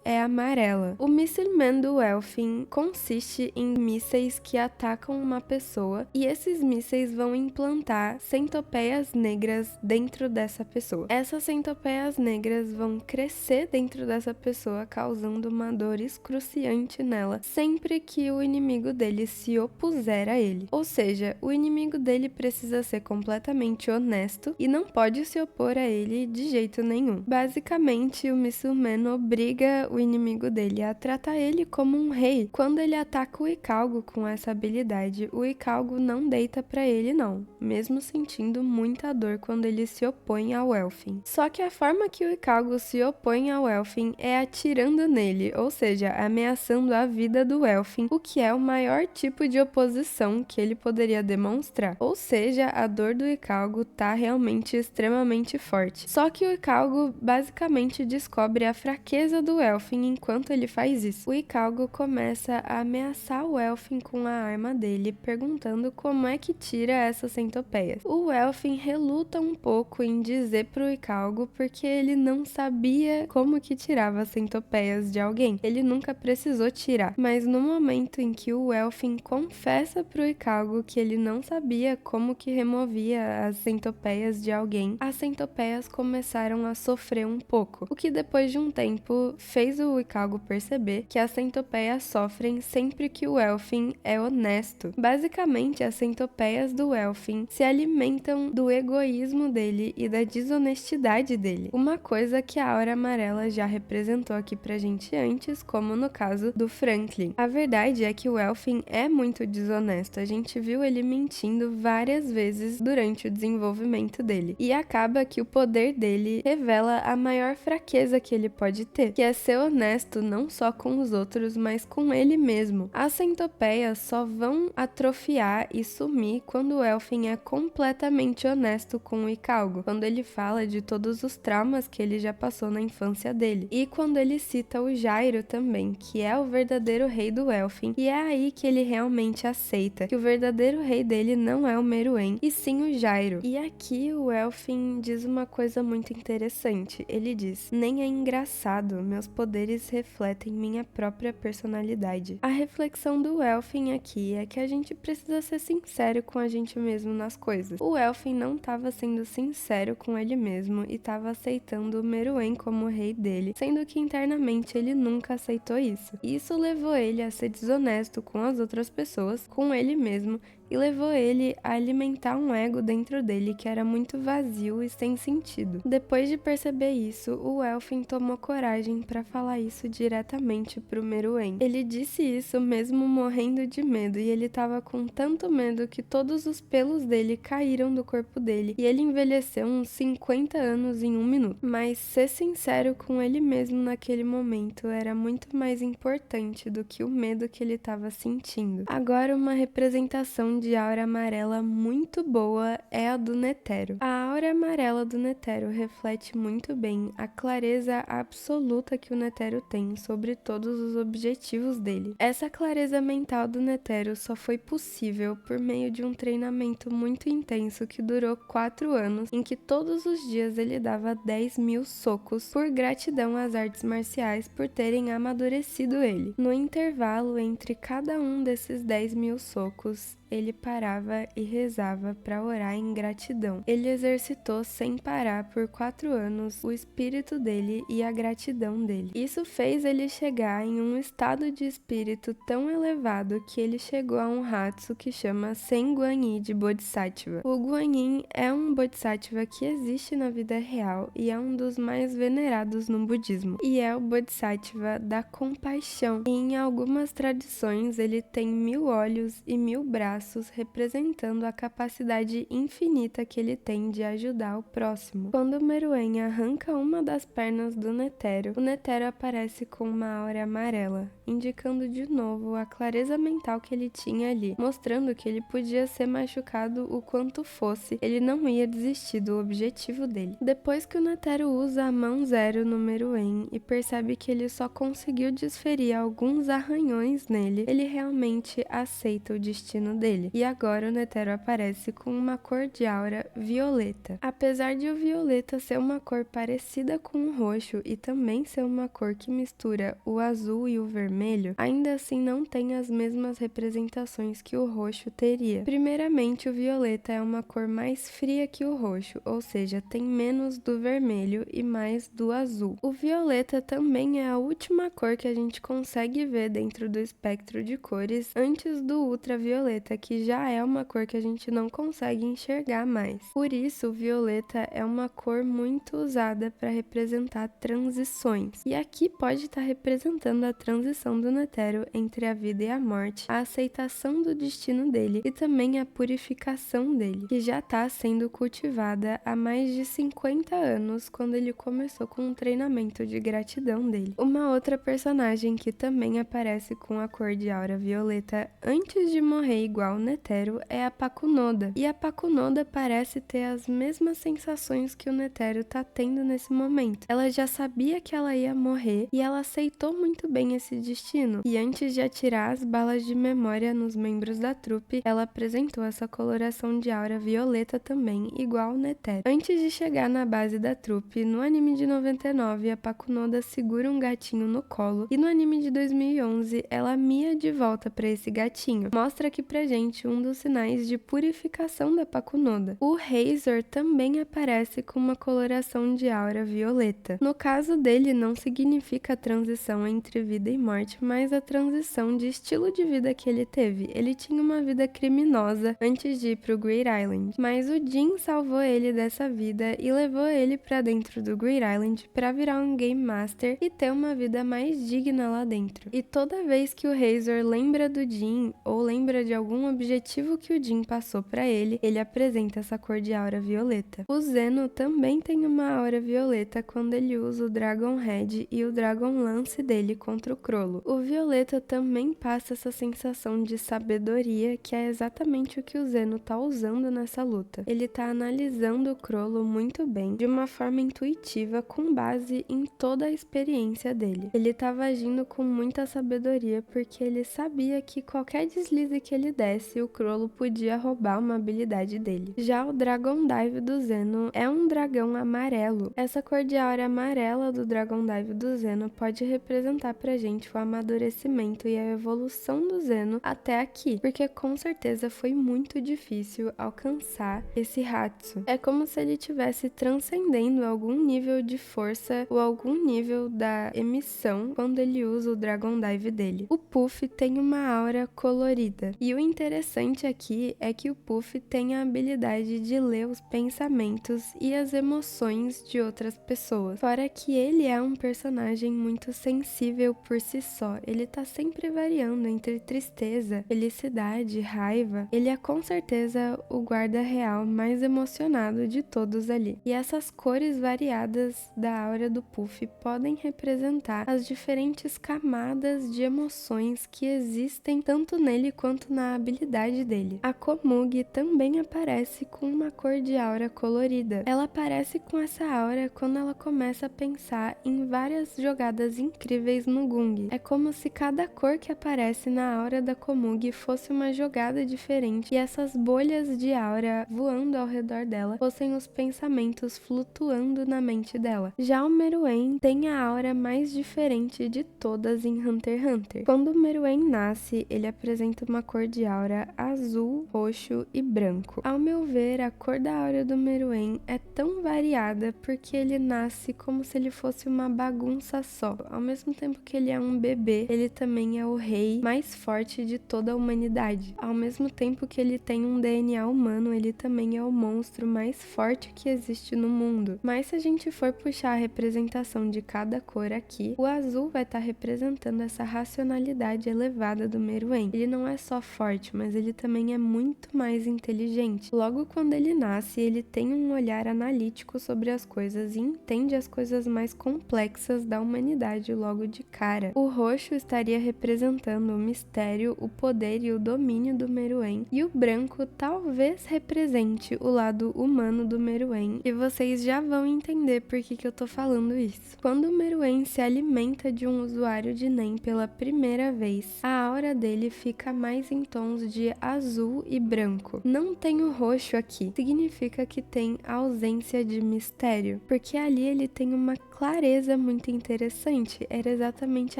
é amarela. O Missile Man do Elfin consiste em mísseis que atacam uma pessoa e esses mísseis vão implantar centopeias negras dentro dessa pessoa. Essas centopeias negras vão crescer dentro dessa pessoa, causando uma dor excruciante nela sempre que o inimigo dele se opuser a ele. Ou seja, o inimigo dele precisa ser completamente honesto e não pode se opor a ele de jeito nenhum. Basicamente, o Missile Man obriga o inimigo dele a tratar ele como um rei. Quando ele ataca o Ikalgo com essa habilidade, o Ikalgo não deita pra ele não, mesmo sentindo muita dor quando ele se opõe ao Elfin. Só que a forma que o Ikalgo se opõe ao Elfin é atirando nele, ou seja, ameaçando a vida do Elfin, o que é o maior tipo de oposição que ele poderia demonstrar. Ou seja, a dor do Ikalgo tá realmente extremamente forte. Só que o Ikalgo basicamente descobre a fraqueza do Elfin enquanto ele faz isso. O Ikalgo começa a ameaçar o Elfin com a arma dele, perguntando como é que tira essas centopeias. O Elfin reluta um pouco em dizer pro Ikalgo porque ele não sabia como que tirava as centopeias de alguém. Ele nunca precisou tirar. Mas no momento em que o Elfin confessa pro Ikalgo que ele não sabia como que removia as centopeias de alguém, as centopeias começaram a sofrer um pouco. O que depois de um tempo fez o Ikalgo perceber que as centopeias sofrem sempre que o Elfin é honesto. Basicamente, as centopeias do Elfin se alimentam do egoísmo dele e da desonestidade dele. Uma coisa que a aura amarela já representou aqui pra gente antes, como no caso do Franklin. A verdade é que o Elfin é muito desonesto. A gente viu ele mentindo várias vezes durante o desenvolvimento dele. E acaba que o poder dele revela a maior fraqueza que ele pode ter, que é ser honesto não só com os outros, mas com ele mesmo. As centopeias só vão atrofiar e sumir quando o Elfin é completamente honesto com o Ikalgo, quando ele fala de todos os traumas que ele já passou na infância dele. E quando ele cita o Gyro também, que é o verdadeiro rei do Elfin, e é aí que ele realmente aceita que o verdadeiro rei dele não é o Meruem, e sim o Gyro. E aqui o Elfin diz uma coisa muito interessante. Ele diz: "Nem é engraçado, meus poderes refletem minha própria personalidade." A reflexão do Elfin aqui é que a gente precisa ser sincero com a gente mesmo nas coisas. O Elfin não estava sendo sincero com ele mesmo e estava aceitando o Meruem como rei dele, sendo que internamente ele nunca aceitou isso. Isso levou ele a ser desonesto com as outras pessoas, com ele mesmo, e levou ele a alimentar um ego dentro dele que era muito vazio e sem sentido. Depois de perceber isso, o Elfin tomou coragem para falar isso diretamente pro Meruem. Ele disse isso mesmo morrendo de medo, e ele tava com tanto medo que todos os pelos dele caíram do corpo dele, e ele envelheceu uns 50 anos em 1 minuto. Mas ser sincero com ele mesmo naquele momento era muito mais importante do que o medo que ele tava sentindo. Agora, uma representação de aura amarela muito boa é a do Netero. A aura amarela do Netero reflete muito bem a clareza absoluta que o Netero tem sobre todos os objetivos dele. Essa clareza mental do Netero só foi possível por meio de um treinamento muito intenso que durou 4 anos, em que todos os dias ele dava 10.000 socos por gratidão às artes marciais por terem amadurecido ele. No intervalo entre cada um desses 10.000 socos, ele parava e rezava para orar em gratidão. Ele exercitou sem parar por 4 anos o espírito dele e a gratidão dele. Isso fez ele chegar em um estado de espírito tão elevado que ele chegou a um Hatsu que chama Senguanyi de Bodhisattva. O Guanyin é um Bodhisattva que existe na vida real e é um dos mais venerados no budismo. E é o Bodhisattva da compaixão. E em algumas tradições ele tem 1000 olhos e 1000 braços, representando a capacidade infinita que ele tem de ajudar o próximo. Quando Meruem arranca uma das pernas do Netero, o Netero aparece com uma aura amarela, indicando de novo a clareza mental que ele tinha ali, mostrando que ele podia ser machucado o quanto fosse, ele não ia desistir do objetivo dele. Depois que o Netero usa a mão zero no Meruem e percebe que ele só conseguiu desferir alguns arranhões nele, ele realmente aceita o destino dele. E agora o Netero aparece com uma cor de aura violeta. Apesar de o violeta ser uma cor parecida com o roxo e também ser uma cor que mistura o azul e o vermelho, ainda assim não tem as mesmas representações que o roxo teria. Primeiramente, o violeta é uma cor mais fria que o roxo, ou seja, tem menos do vermelho e mais do azul. O violeta também é a última cor que a gente consegue ver dentro do espectro de cores antes do ultravioleta, que já é uma cor que a gente não consegue enxergar mais. Por isso, o violeta é uma cor muito usada para representar transições. E aqui pode estar representando a transição do Netero entre a vida e a morte, a aceitação do destino dele e também a purificação dele, que já está sendo cultivada há mais de 50 anos quando ele começou com um treinamento de gratidão dele. Uma outra personagem que também aparece com a cor de aura violeta antes de morrer igual o Netero é a Pakunoda. E a Pakunoda parece ter as mesmas sensações que o Netero tá tendo nesse momento. Ela já sabia que ela ia morrer e ela aceitou muito bem esse destino. E antes de atirar as balas de memória nos membros da trupe, ela apresentou essa coloração de aura violeta também, igual o Netero. Antes de chegar na base da trupe, no anime de 99, a Pakunoda segura um gatinho no colo e no anime de 2011, ela mia de volta para esse gatinho. Mostra aqui pra gente um dos sinais de purificação da Pakunoda. O Razor também aparece com uma coloração de aura violeta. No caso dele, não significa a transição entre vida e morte, mas a transição de estilo de vida que ele teve. Ele tinha uma vida criminosa antes de ir pro Great Island, mas o Jin salvou ele dessa vida e levou ele pra dentro do Great Island pra virar um Game Master e ter uma vida mais digna lá dentro. E toda vez que o Razor lembra do Jin ou lembra de algum objetivo que o Jin passou pra ele, ele apresenta essa cor de aura violeta. O Zeno também tem uma aura violeta quando ele usa o Dragon Head e o Dragon Lance dele contra o Crollo. O violeta também passa essa sensação de sabedoria, que é exatamente o que o Zeno tá usando nessa luta. Ele tá analisando o Crollo muito bem, de uma forma intuitiva, com base em toda a experiência dele. Ele tava agindo com muita sabedoria porque ele sabia que qualquer deslize que ele desse, o Crollo podia roubar uma habilidade dele. Já o Dragon Dive do Zeno é um dragão amarelo. Essa cor de aura amarela do Dragon Dive do Zeno pode representar pra gente o amadurecimento e a evolução do Zeno até aqui, porque com certeza foi muito difícil alcançar esse Hatsu. É como se ele estivesse transcendendo algum nível de força ou algum nível da emissão quando ele usa o Dragon Dive dele. O Puff tem uma aura colorida, e o interessante aqui é que o Puff tem a habilidade de ler os pensamentos e as emoções de outras pessoas. Fora que ele é um personagem muito sensível por si só, ele tá sempre variando entre tristeza, felicidade, raiva. Ele é com certeza o guarda real mais emocionado de todos ali. E essas cores variadas da aura do Puff podem representar as diferentes camadas de emoções que existem tanto nele quanto na habilidade habilidade dele. A Komugi também aparece com uma cor de aura colorida. Ela aparece com essa aura quando ela começa a pensar em várias jogadas incríveis no Gung. É como se cada cor que aparece na aura da Komugi fosse uma jogada diferente e essas bolhas de aura voando ao redor dela fossem os pensamentos flutuando na mente dela. Já o Meruem tem a aura mais diferente de todas em Hunter x Hunter. Quando o Meruem nasce, ele apresenta uma cor de aura azul, roxo e branco. Ao meu ver, a cor da aura do Meruem é tão variada porque ele nasce como se ele fosse uma bagunça só. Ao mesmo tempo que ele é um bebê, ele também é o rei mais forte de toda a humanidade. Ao mesmo tempo que ele tem um DNA humano, ele também é o monstro mais forte que existe no mundo. Mas se a gente for puxar a representação de cada cor aqui, o azul vai estar representando essa racionalidade elevada do Meruem. Ele não é só forte, mas ele também é muito mais inteligente. Logo quando ele nasce, ele tem um olhar analítico sobre as coisas e entende as coisas mais complexas da humanidade logo de cara. O roxo estaria representando o mistério, o poder e o domínio do Meruem, e o branco talvez represente o lado humano do Meruem, e vocês já vão entender por que eu tô falando isso. Quando o Meruem se alimenta de um usuário de Nen pela primeira vez, a aura dele fica mais em tons de azul e branco. Não tem o roxo aqui, significa que tem ausência de mistério, porque ali ele tem uma clareza muito interessante, era exatamente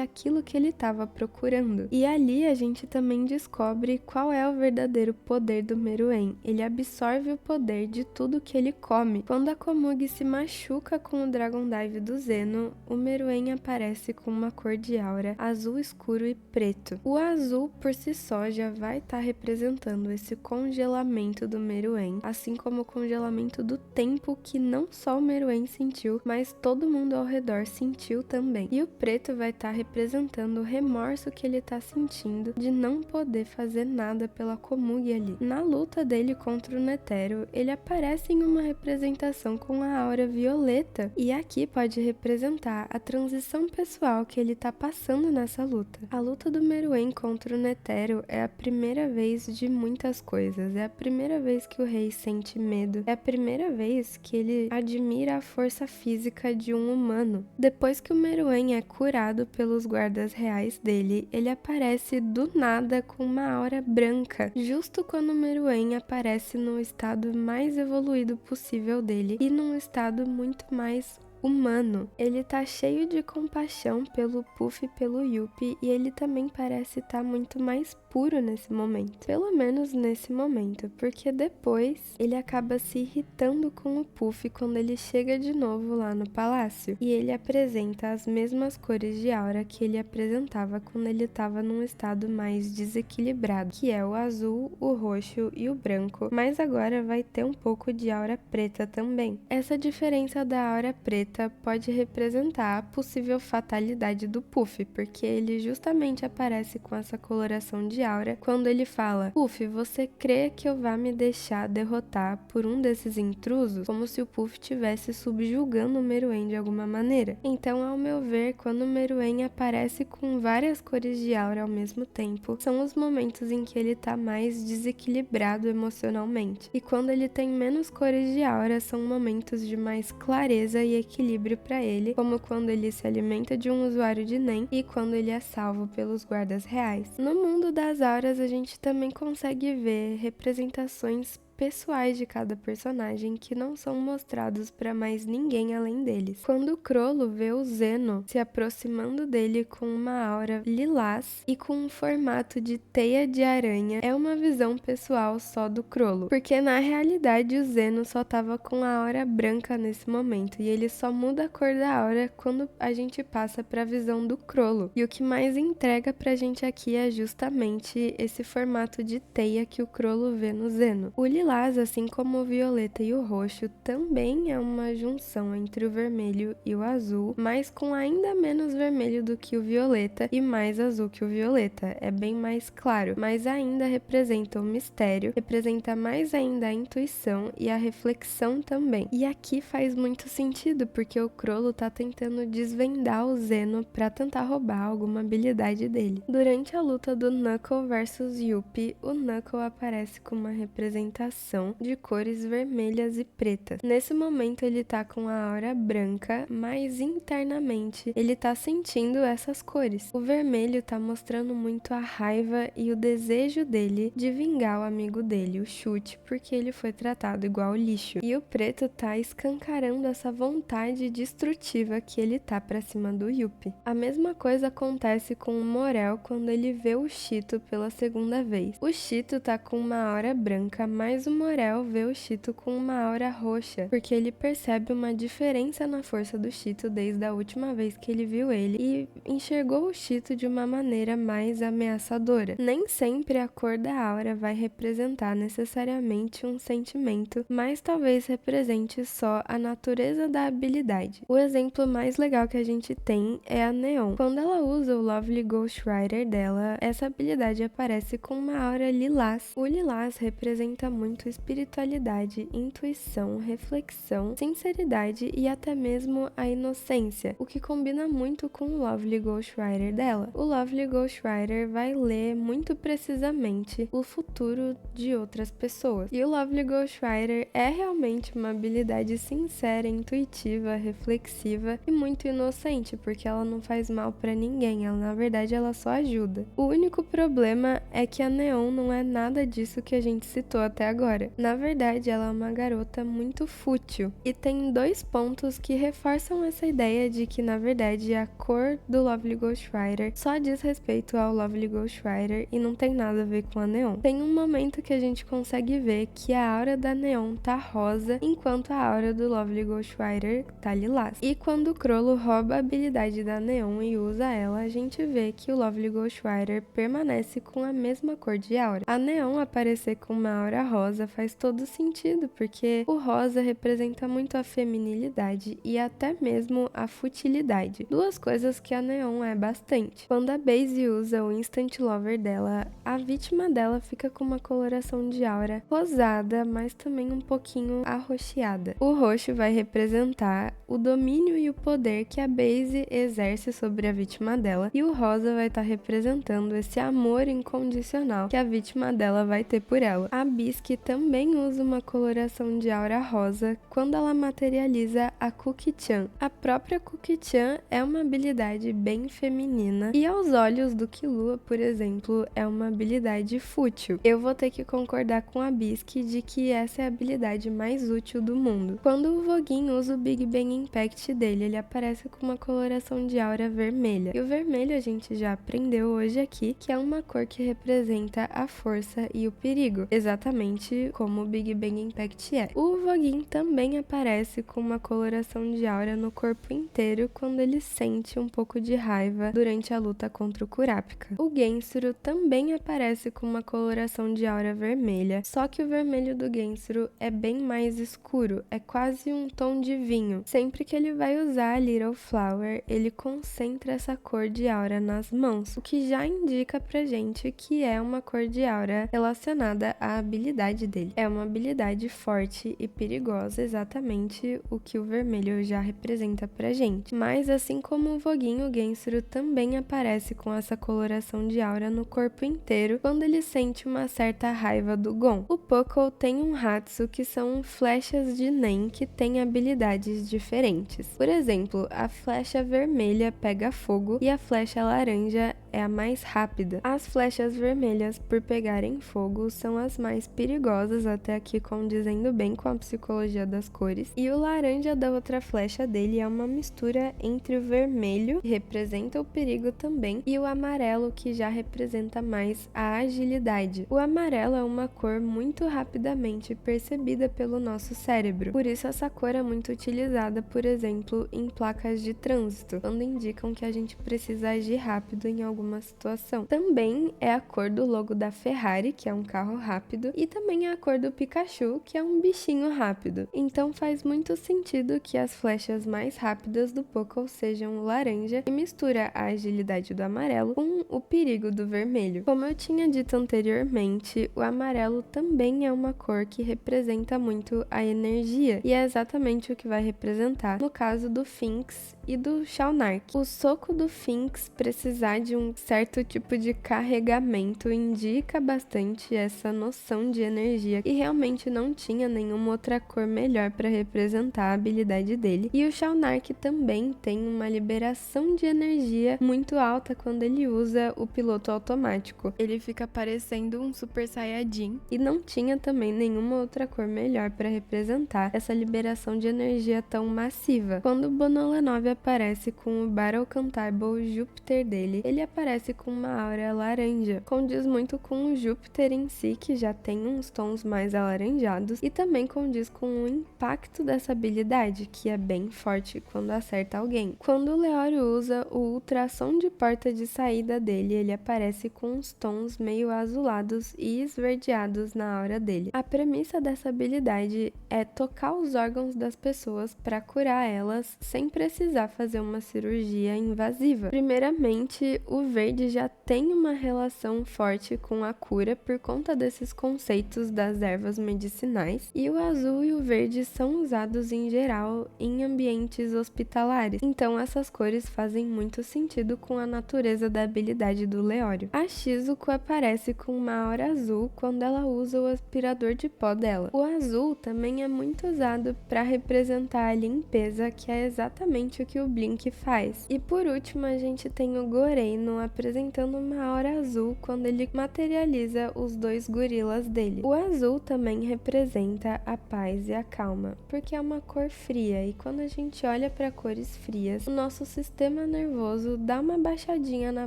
aquilo que ele estava procurando. E ali a gente também descobre qual é o verdadeiro poder do Meruem. Ele absorve o poder de tudo que ele come. Quando a Komugi se machuca com o Dragon Dive do Zeno, o Meruem aparece com uma cor de aura azul escuro e preto. O azul por si só já vai estar representando esse congelamento do Meruem, assim como o congelamento do tempo que não só o Meruem sentiu, mas todo mundo ao redor sentiu também. E o preto vai estar representando o remorso que ele está sentindo de não poder fazer nada pela Komugi ali. Na luta dele contra o Netero, ele aparece em uma representação com a aura violeta, e aqui pode representar a transição pessoal que ele está passando nessa luta. A luta do Meruem contra o Netero é a primeira vez de muitas coisas. É a primeira vez que o rei sente medo. É a primeira vez que ele admira a força física de um humano. Depois que o Meruem é curado pelos guardas reais dele, ele aparece do nada com uma aura branca, justo quando o Meruem aparece no estado mais evoluído possível dele e num estado muito mais humano. Ele tá cheio de compaixão pelo Puff e pelo Yuppie, e ele também parece estar muito mais puro nesse momento. Pelo menos nesse momento, porque depois ele acaba se irritando com o Puff quando ele chega de novo lá no palácio. E ele apresenta as mesmas cores de aura que ele apresentava quando ele estava num estado mais desequilibrado, que é o azul, o roxo e o branco, mas agora vai ter um pouco de aura preta também. Essa diferença da aura preta pode representar a possível fatalidade do Puff, porque ele justamente aparece com essa coloração de aura quando ele fala: Puff, você crê que eu vá me deixar derrotar por um desses intrusos? Como se o Puff estivesse subjugando o Meruem de alguma maneira. Então, ao meu ver, quando o Meruem aparece com várias cores de aura ao mesmo tempo, são os momentos em que ele tá mais desequilibrado emocionalmente. E quando ele tem menos cores de aura, são momentos de mais clareza e equilíbrio para ele, como quando ele se alimenta de um usuário de Nen e quando ele é salvo pelos guardas reais. No mundo das auras, a gente também consegue ver representações pessoais de cada personagem que não são mostrados para mais ninguém além deles. Quando o Crollo vê o Zeno se aproximando dele com uma aura lilás e com um formato de teia de aranha, é uma visão pessoal só do Crollo, porque na realidade o Zeno só tava com a aura branca nesse momento e ele só muda a cor da aura quando a gente passa para a visão do Crollo. E o que mais entrega pra gente aqui é justamente esse formato de teia que o Crollo vê no Zeno. O lilás lilás, assim como o violeta e o roxo, também é uma junção entre o vermelho e o azul, mas com ainda menos vermelho do que o violeta e mais azul que o violeta. É bem mais claro, mas ainda representa o mistério, representa mais ainda a intuição e a reflexão também. E aqui faz muito sentido, porque o Crollo tá tentando desvendar o Zeno para tentar roubar alguma habilidade dele. Durante a luta do Knuckle versus Yuppie, o Knuckle aparece com uma representação de cores vermelhas e pretas. Nesse momento ele tá com a aura branca, mas internamente ele tá sentindo essas cores. O vermelho tá mostrando muito a raiva e o desejo dele de vingar o amigo dele, o Chute, porque ele foi tratado igual lixo. E o preto tá escancarando essa vontade destrutiva que ele tá pra cima do Yuppie. A mesma coisa acontece com o Morel quando ele vê o Cheeto pela segunda vez. O Cheeto tá com uma aura branca, mas o Morel vê o Cheeto com uma aura roxa, porque ele percebe uma diferença na força do Cheeto desde a última vez que ele viu ele e enxergou o Cheeto de uma maneira mais ameaçadora. Nem sempre a cor da aura vai representar necessariamente um sentimento, mas talvez represente só a natureza da habilidade. O exemplo mais legal que a gente tem é a Neon. Quando ela usa o Lovely Ghost Rider dela, essa habilidade aparece com uma aura lilás. O lilás representa muito espiritualidade, intuição, reflexão, sinceridade e até mesmo a inocência, o que combina muito com o Lovely Ghost Rider dela. O Lovely Ghost Rider vai ler muito precisamente o futuro de outras pessoas. E o Lovely Ghost Rider é realmente uma habilidade sincera, intuitiva, reflexiva e muito inocente, porque ela não faz mal pra ninguém, na verdade ela só ajuda. O único problema é que a Neon não é nada disso que a gente citou até agora. Na verdade, ela é uma garota muito fútil, e tem dois pontos que reforçam essa ideia de que na verdade a cor do Lovely Ghost Rider só diz respeito ao Lovely Ghost Rider e não tem nada a ver com a Neon. Tem um momento que a gente consegue ver que a aura da Neon tá rosa, enquanto a aura do Lovely Ghost Rider tá lilás. E quando o Crollo rouba a habilidade da Neon e usa ela, a gente vê que o Lovely Ghost Rider permanece com a mesma cor de aura. A Neon aparecer com uma aura rosa faz todo sentido, porque o rosa representa muito a feminilidade e até mesmo a futilidade, duas coisas que a Neon é bastante. Quando a Base usa o Instant Lover dela, a vítima dela fica com uma coloração de aura rosada, mas também um pouquinho arroxeada. O roxo vai representar o domínio e o poder que a Base exerce sobre a vítima dela, e o rosa vai estar representando esse amor incondicional que a vítima dela vai ter por ela. A Bisque também usa uma coloração de aura rosa quando ela materializa a Cookie-chan. A própria Cookie-chan é uma habilidade bem feminina e aos olhos do Killua, por exemplo, é uma habilidade fútil. Eu vou ter que concordar com a Bisque de que essa é a habilidade mais útil do mundo. Quando o Voguin usa o Big Bang Impact dele, ele aparece com uma coloração de aura vermelha. E o vermelho a gente já aprendeu hoje aqui que é uma cor que representa a força e o perigo, exatamente como o Big Bang Impact é. O Voguin também aparece com uma coloração de aura no corpo inteiro quando ele sente um pouco de raiva durante a luta contra o Kurapika. O Gensuru também aparece com uma coloração de aura vermelha, só que o vermelho do Gensuru é bem mais escuro, é quase um tom de vinho. Sempre que ele vai usar a Little Flower, ele concentra essa cor de aura nas mãos, o que já indica pra gente que é uma cor de aura relacionada à habilidade dele. É uma habilidade forte e perigosa, exatamente o que o vermelho já representa pra gente. Mas assim como o Voguin, o Gensuru também aparece com essa coloração de aura no corpo inteiro quando ele sente uma certa raiva do Gon. O Puckle tem um Hatsu, que são flechas de Nen que têm habilidades diferentes. Por exemplo, a flecha vermelha pega fogo e a flecha laranja é a mais rápida. As flechas vermelhas, por pegarem fogo, são as mais perigosas, até aqui condizendo bem com a psicologia das cores. E o laranja da outra flecha dele é uma mistura entre o vermelho, que representa o perigo também, e o amarelo, que já representa mais a agilidade. O amarelo é uma cor muito rapidamente percebida pelo nosso cérebro. Por isso essa cor é muito utilizada, por exemplo, em placas de trânsito, quando indicam que a gente precisa agir rápido em alguma situação. Também é a cor do logo da Ferrari, que é um carro rápido, e também também a cor do Pikachu, que é um bichinho rápido. Então faz muito sentido que as flechas mais rápidas do Poco sejam o laranja, e mistura a agilidade do amarelo com o perigo do vermelho. Como eu tinha dito anteriormente, o amarelo também é uma cor que representa muito a energia, e é exatamente o que vai representar no caso do Finks e do Shaunark. O soco do Finks precisar de um certo tipo de carregamento indica bastante essa noção de energia, e realmente não tinha nenhuma outra cor melhor para representar a habilidade dele. E o Shaunark também tem uma liberação de energia muito alta quando ele usa o piloto automático. Ele fica parecendo um Super Saiyajin, e não tinha também nenhuma outra cor melhor para representar essa liberação de energia tão massiva. Quando o Bonolenov aparece com o Battle Cantable Júpiter dele, ele aparece com uma aura laranja. Condiz muito com o Júpiter em si, que já tem uns tons mais alaranjados, e também condiz com o impacto dessa habilidade, que é bem forte quando acerta alguém. Quando o Leório usa o ultrassom de porta de saída dele, ele aparece com uns tons meio azulados e esverdeados na aura dele. A premissa dessa habilidade é tocar os órgãos das pessoas para curar elas sem precisar fazer uma cirurgia invasiva. Primeiramente, o verde já tem uma relação forte com a cura por conta desses conceitos das ervas medicinais, e o azul e o verde são usados em geral em ambientes hospitalares, então essas cores fazem muito sentido com a natureza da habilidade do Leório. A Shizuko aparece com uma aura azul quando ela usa o aspirador de pó dela. O azul também é muito usado para representar a limpeza, que é exatamente o que o Blink faz. E por último, a gente tem o Goreino apresentando uma aura azul quando ele materializa os dois gorilas dele. O azul também representa a paz e a calma, porque é uma cor fria, e quando a gente olha para cores frias, o nosso sistema nervoso dá uma baixadinha na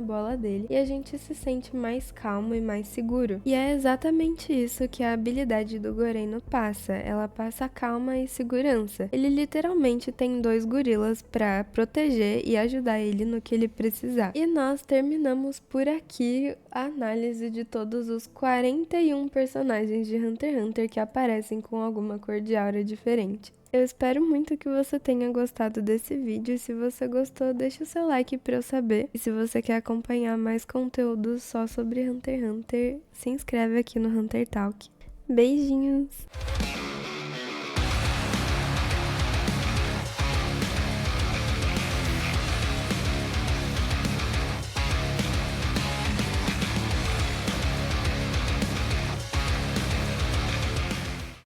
bola dele e a gente se sente mais calmo e mais seguro. E é exatamente isso que a habilidade do Goreino passa. Ela passa calma e segurança. Ele literalmente tem dois gorilas para proteger e ajudar ele no que ele precisar. E nós terminamos por aqui a análise de todos os 41 personagens de Hunter x Hunter que aparecem com alguma cor de aura diferente. Eu espero muito que você tenha gostado desse vídeo, e se você gostou, deixa o seu like pra eu saber. E se você quer acompanhar mais conteúdo só sobre Hunter x Hunter, se inscreve aqui no Hunter Talk. Beijinhos!